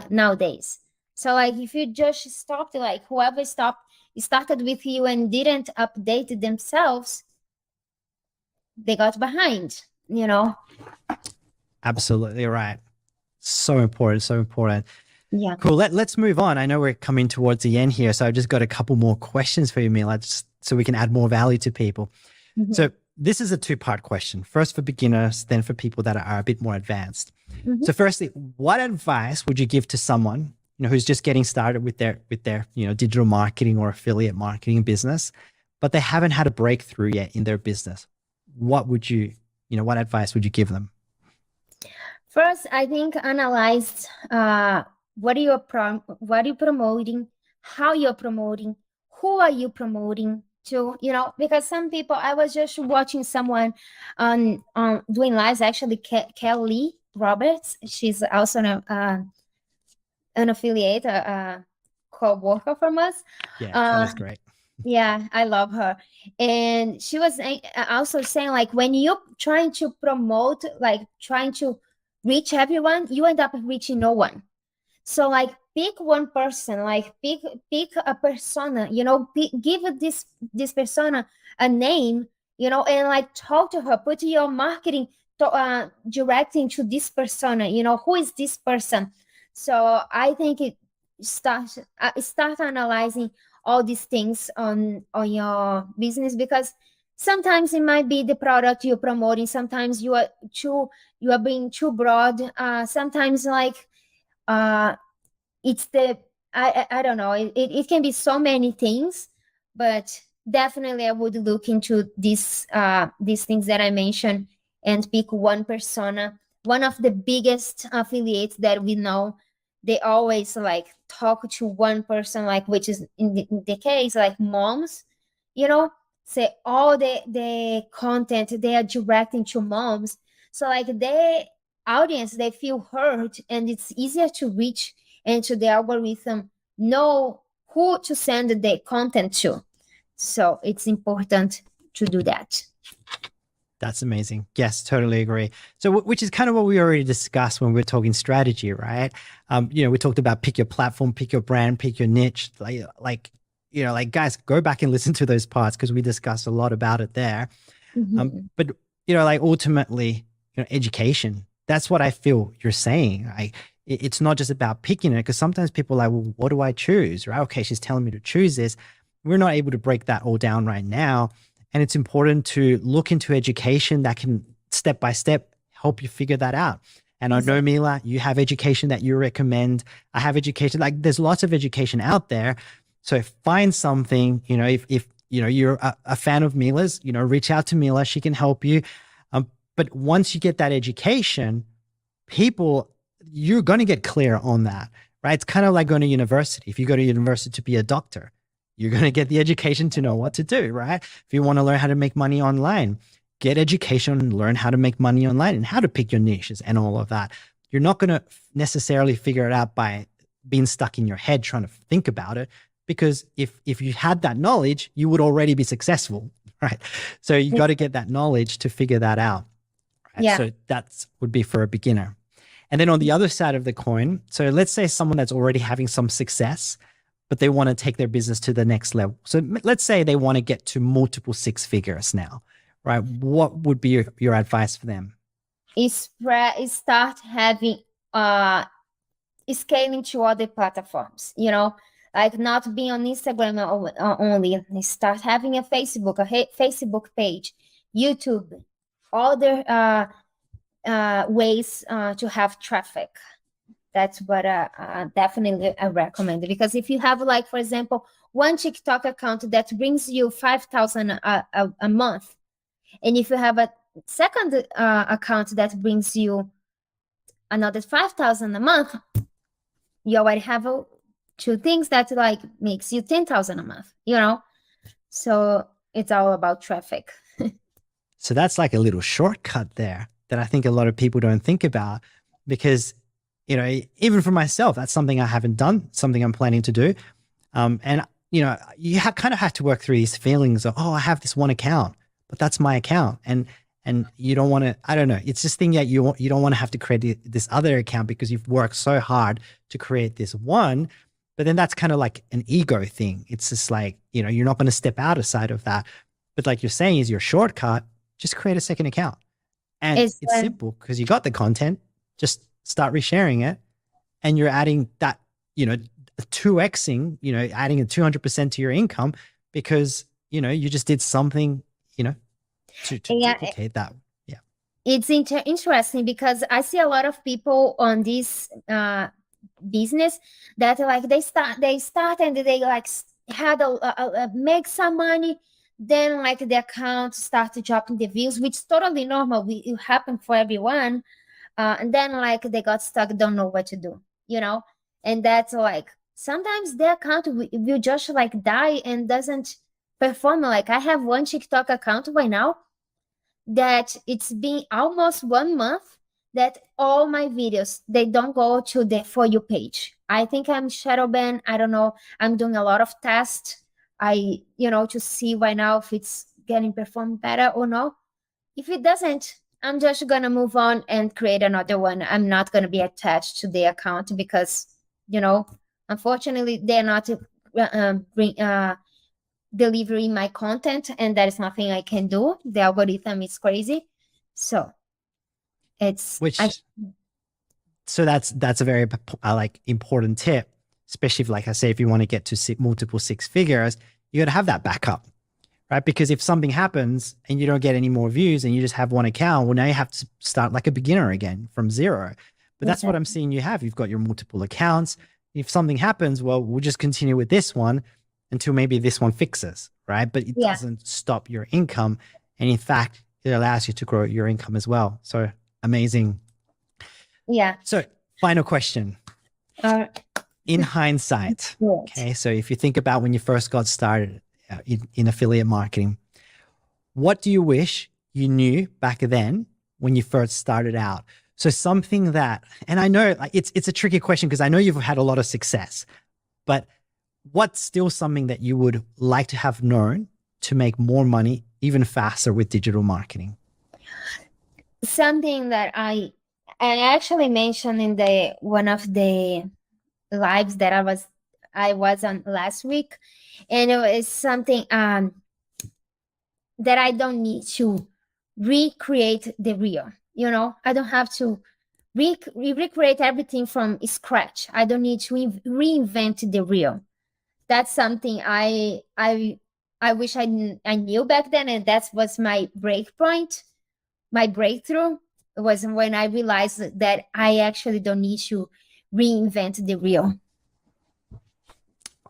nowadays. So like if you just stopped, like whoever started with you and didn't update themselves, they got behind, Absolutely right. So important, so important. Yeah. Cool. Let's move on. I know we're coming towards the end here, so I've just got a couple more questions for you, Mila, just so we can add more value to people. So this is a two-part question. First for beginners, then for people that are a bit more advanced. So firstly, what advice would you give to someone who's just getting started with their digital marketing or affiliate marketing business, but they haven't had a breakthrough yet in their business? What would what advice would you give them? First, I think analyze what are you promoting, how you're promoting, who are you promoting to, because some people, I was just watching someone on doing lives, actually, Kelly Roberts. She's also an affiliate, co-worker from us. Yeah, that's great. Yeah, I love her. And she was also saying, like, when you're trying to promote, like trying to reach everyone, you end up reaching no one. So like pick one person, like pick a persona, give this persona a name, and like talk to her, put your marketing directing to this persona, who is this person? So I think it start analyzing all these things on your business, because sometimes it might be the product you're promoting. Sometimes you are being too broad. Sometimes like it's I don't know. It can be so many things, but definitely I would look into these things that I mentioned and pick one persona. One of the biggest affiliates that we know, they always like talk to one person, like, which is in the case like moms, say all the content they are directing to moms. So like their audience, they feel heard, and it's easier to reach and to the algorithm know who to send the content to. So it's important to do that. That's amazing. Yes, totally agree. So which is kind of what we already discussed when we're talking strategy, right? We talked about pick your platform, pick your brand, pick your niche. Like guys, go back and listen to those parts because we discussed a lot about it there. Mhm. But, like ultimately, education, that's what I feel you're saying. It's not just about picking it, because sometimes people are like, well, what do I choose? Right? Okay, she's telling me to choose this. We're not able to break that all down right now. And it's important to look into education that can step by step help you figure that out. And I know, Exactly. Mila, you have education that you recommend. I have education. Like there's lots of education out there. So find something, if you're a fan of Mila's, reach out to Mila. She can help you. But once you get that education, you're going to get clear on that, right? It's kind of like going to university. If you go to university to be a doctor, you're going to get the education to know what to do, right? If you want to learn how to make money online, get education and learn how to make money online and how to pick your niches and all of that. You're not going to necessarily figure it out by being stuck in your head trying to think about it, because if you had that knowledge, you would already be successful, right? So you got to get that knowledge to figure that out. Right? Yeah. So that would be for a beginner. And then on the other side of the coin, so let's say someone that's already having some success, but they want to take their business to the next level. So let's say they want to get to multiple six figures now, right? What would be your advice for them? Start having scaling to other platforms, like not being on Instagram only. Start having a Facebook page, YouTube, other ways to have traffic. That's what definitely I recommend, because if you have, like, for example, one TikTok account that brings you 5,000 a month, and if you have a second account that brings you another 5,000 a month, you already have two things that like makes you 10,000 a month, so it's all about traffic. So that's like a little shortcut there that I think a lot of people don't think about, because, even for myself, that's something I haven't done, something I'm planning to do. And, you kind of have to work through these feelings of, oh, I have this one account, but that's my account. And you don't want to, I don't know, it's this thing that you don't want to have to create this other account because you've worked so hard to create this one. But then that's kind of like an ego thing. It's just like, you're not going to step outside of that. But like you're saying, is your shortcut, just create a second account. And it's simple because you got the content, just start resharing it. And you're adding that, 2xing, adding a 200% to your income, because, you just did something, to duplicate that. Yeah. It's interesting because I see a lot of people on this business that like they start and they like had a make some money, then like the account started dropping the views, which is totally normal. It happened for everyone. And then like they got stuck, don't know what to do, and that's like sometimes the account will just like die and doesn't perform. Like I have one TikTok account right now that it's been almost 1 month that all my videos, they don't go to the For You page. I think I'm shadow banned. I don't know. I'm doing a lot of tests. To see right now if it's getting performed better or no. If it doesn't, I'm just gonna move on and create another one. I'm not gonna be attached to the account because, unfortunately, they're not delivering my content, and that is nothing I can do. The algorithm is crazy, so it's so that's a very important tip, especially if, like I say, if you want to get to multiple six figures, you got to have that backup, right? Because if something happens and you don't get any more views and you just have one account, well, now you have to start like a beginner again from zero. But that's what I'm seeing you have. You've got your multiple accounts. If something happens, well, we'll just continue with this one until maybe this one fixes, right? But it doesn't stop your income. And in fact, it allows you to grow your income as well. So amazing. Yeah. So final question. In hindsight, okay, so if you think about when you first got started in affiliate marketing, what do you wish you knew back then when you first started out? So something that, and I know like it's a tricky question because I know you've had a lot of success, but what's still something that you would like to have known to make more money even faster with digital marketing? Something that I actually mentioned in one of the lives that I was on last week, and it was something that I don't need to recreate the reel. You know, I don't have to recreate everything from scratch. I don't need to reinvent the reel. That's something I wish I knew back then, and that was my break point. My breakthrough was when I realized that I actually don't need to reinvent the reel.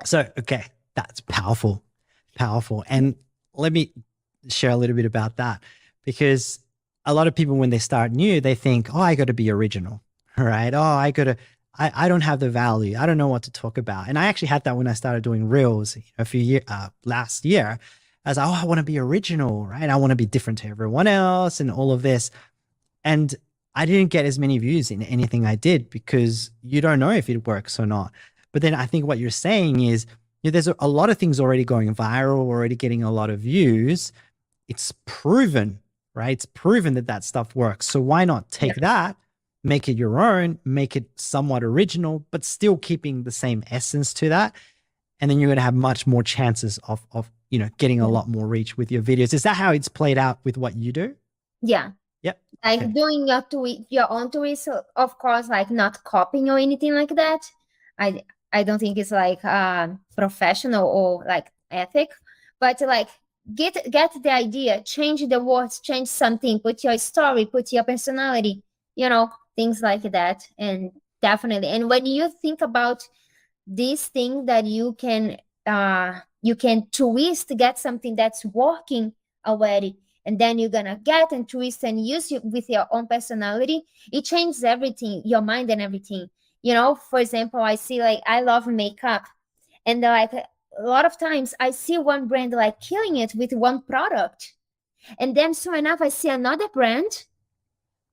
So, okay, that's powerful, powerful. And let me share a little bit about that, because a lot of people, when they start new, they think, oh, I got to be original, right? Oh, I don't have the value. I don't know what to talk about. And I actually had that when I started doing reels a few years, last year. I was like, oh, I want to be original, right? I want to be different to everyone else and all of this. And I didn't get as many views in anything I did because you don't know if it works or not. But then I think what you're saying is, there's a lot of things already going viral, already getting a lot of views. It's proven, right? It's proven that that stuff works. So why not take that, make it your own, make it somewhat original, but still keeping the same essence to that. And then you're going to have much more chances of getting a lot more reach with your videos. Is that how it's played out with what you do? Yeah. Yep. Like Okay. doing your own tweets, of course, like not copying or anything like that. I don't think it's like professional or like ethic, but like get the idea, change the words, change something, put your story, put your personality, things like that. And definitely, and when you think about this thing that you can twist to get something that's working already, and then you're gonna get and twist and use it with your own personality, it changes everything, your mind and everything. For example, I see, like, I love makeup, and like a lot of times I see one brand like killing it with one product, and then soon enough I see another brand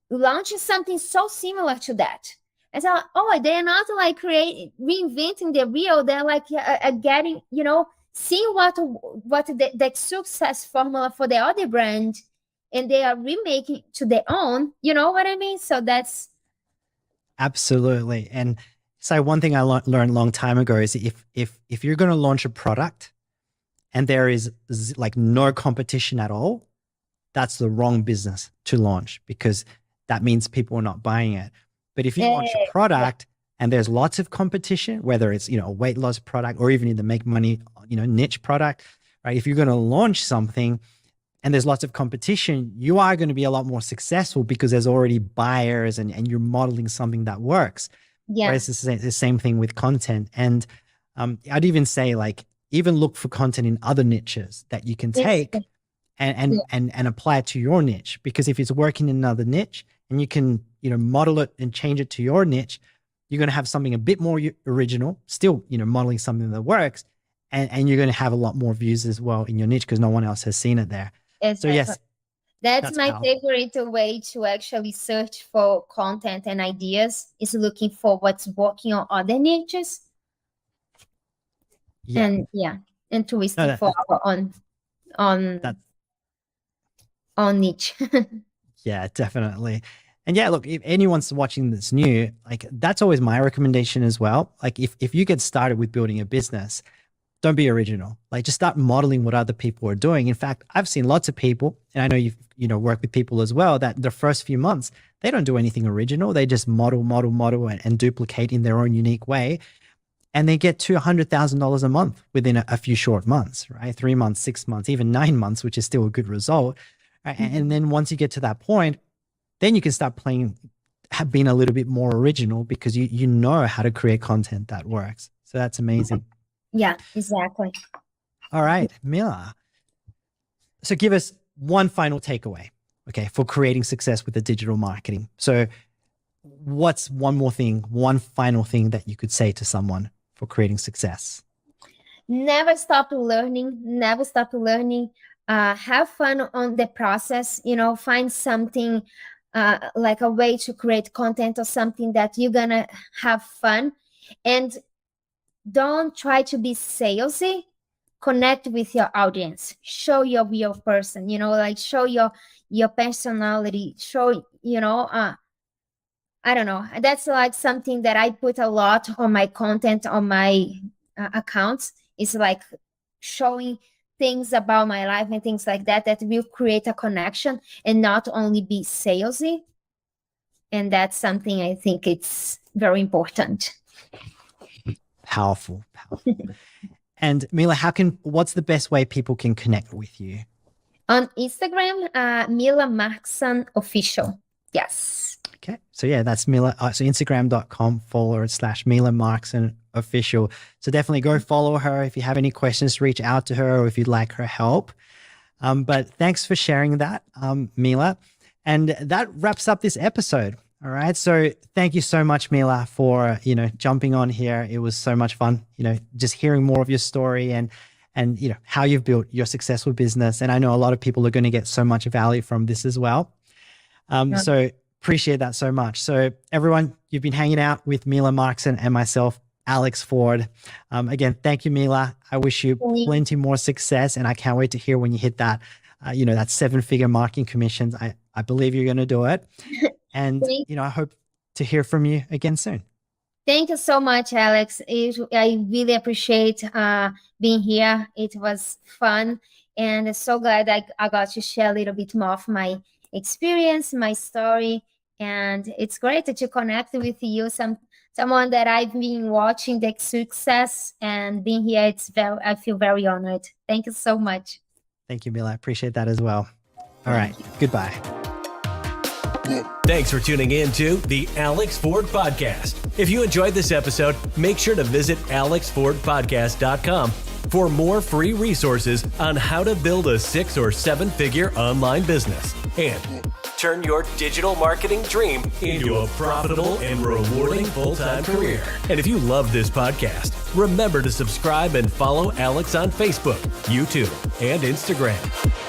launching something so similar to that. And so, oh, they're not like reinventing the wheel. They're like getting, seeing what the success formula for the other brand, and they are remaking to their own. You know what I mean? So that's Absolutely. And so one thing I learned a long time ago is if you're going to launch a product and there is like no competition at all, that's the wrong business to launch, because that means people are not buying it. But if you launch a product and there's lots of competition, whether it's, a weight loss product or even in the make money, niche product, right? If you're going to launch something and there's lots of competition, you are going to be a lot more successful because there's already buyers and you're modeling something that works. yeah. Right? It's the same thing with content. And I'd even say, like, even look for content in other niches that you can take and apply it to your niche. Because if it's working in another niche and you can, model it and change it to your niche, you're going to have something a bit more original, still, modeling something that works. And you're going to have a lot more views as well in your niche because no one else has seen it there. Exactly. So yes, that's my powerful. favorite way to actually search for content and ideas, is looking for what's working on other niches. Yeah. And twisting for our on niche. Yeah, definitely. And yeah, look, if anyone's watching that's new, like, that's always my recommendation as well. Like, if you get started with building a business, don't be original. Like, just start modeling what other people are doing. In fact, I've seen lots of people, and I know you've, work with people as well, that the first few months, they don't do anything original. They just model and duplicate in their own unique way. And they get to $100,000 a month within a few short months, right? 3 months, 6 months, even 9 months, which is still a good result. Right? Mm-hmm. And then once you get to that point, then you can start being a little bit more original because you know how to create content that works. So that's amazing. Yeah, exactly. All right, Mila. So give us one final takeaway, okay, for creating success with the digital marketing. So what's one final thing that you could say to someone for creating success? Never stop learning. Never stop learning. Have fun on the process. Find something like a way to create content or something that you're gonna have fun, and don't try to be salesy. Connect with your audience. Show your real person. Like, show your personality. Show I don't know. That's like something that I put a lot on my content on my accounts. Is like showing things about my life and things like that that will create a connection and not only be salesy. And that's something I think it's very important. Powerful. And Mila, what's the best way people can connect with you? On Instagram, Mila Markson official. Yes. Okay. So yeah, that's Mila. So Instagram.com/Mila Markson official. So definitely go follow her. If you have any questions, reach out to her, or if you'd like her help. But thanks for sharing that, Mila. And that wraps up this episode. All right. So thank you so much, Mila, for, jumping on here. It was so much fun, just hearing more of your story and how you've built your successful business. And I know a lot of people are going to get so much value from this as well. So appreciate that so much. So everyone, you've been hanging out with Mila Markson and myself, Alex Ford. Again, thank you, Mila. I wish you plenty more success, and I can't wait to hear when you hit that, that 7-figure marketing commissions. I believe you're going to do it. And, I hope to hear from you again soon. Thank you so much, Alex. I really appreciate being here. It was fun, and I'm so glad I got to share a little bit more of my experience, my story, and it's great to connect with you, someone that I've been watching the success and being here. I feel very honored. Thank you so much. Thank you, Mila. I appreciate that as well. All right. Goodbye. Thanks for tuning in to the Alex Ford Podcast. If you enjoyed this episode, make sure to visit alexfordpodcast.com for more free resources on how to build a 6 or 7-figure online business and turn your digital marketing dream into a profitable and rewarding full-time career. And if you love this podcast, remember to subscribe and follow Alex on Facebook, YouTube, and Instagram.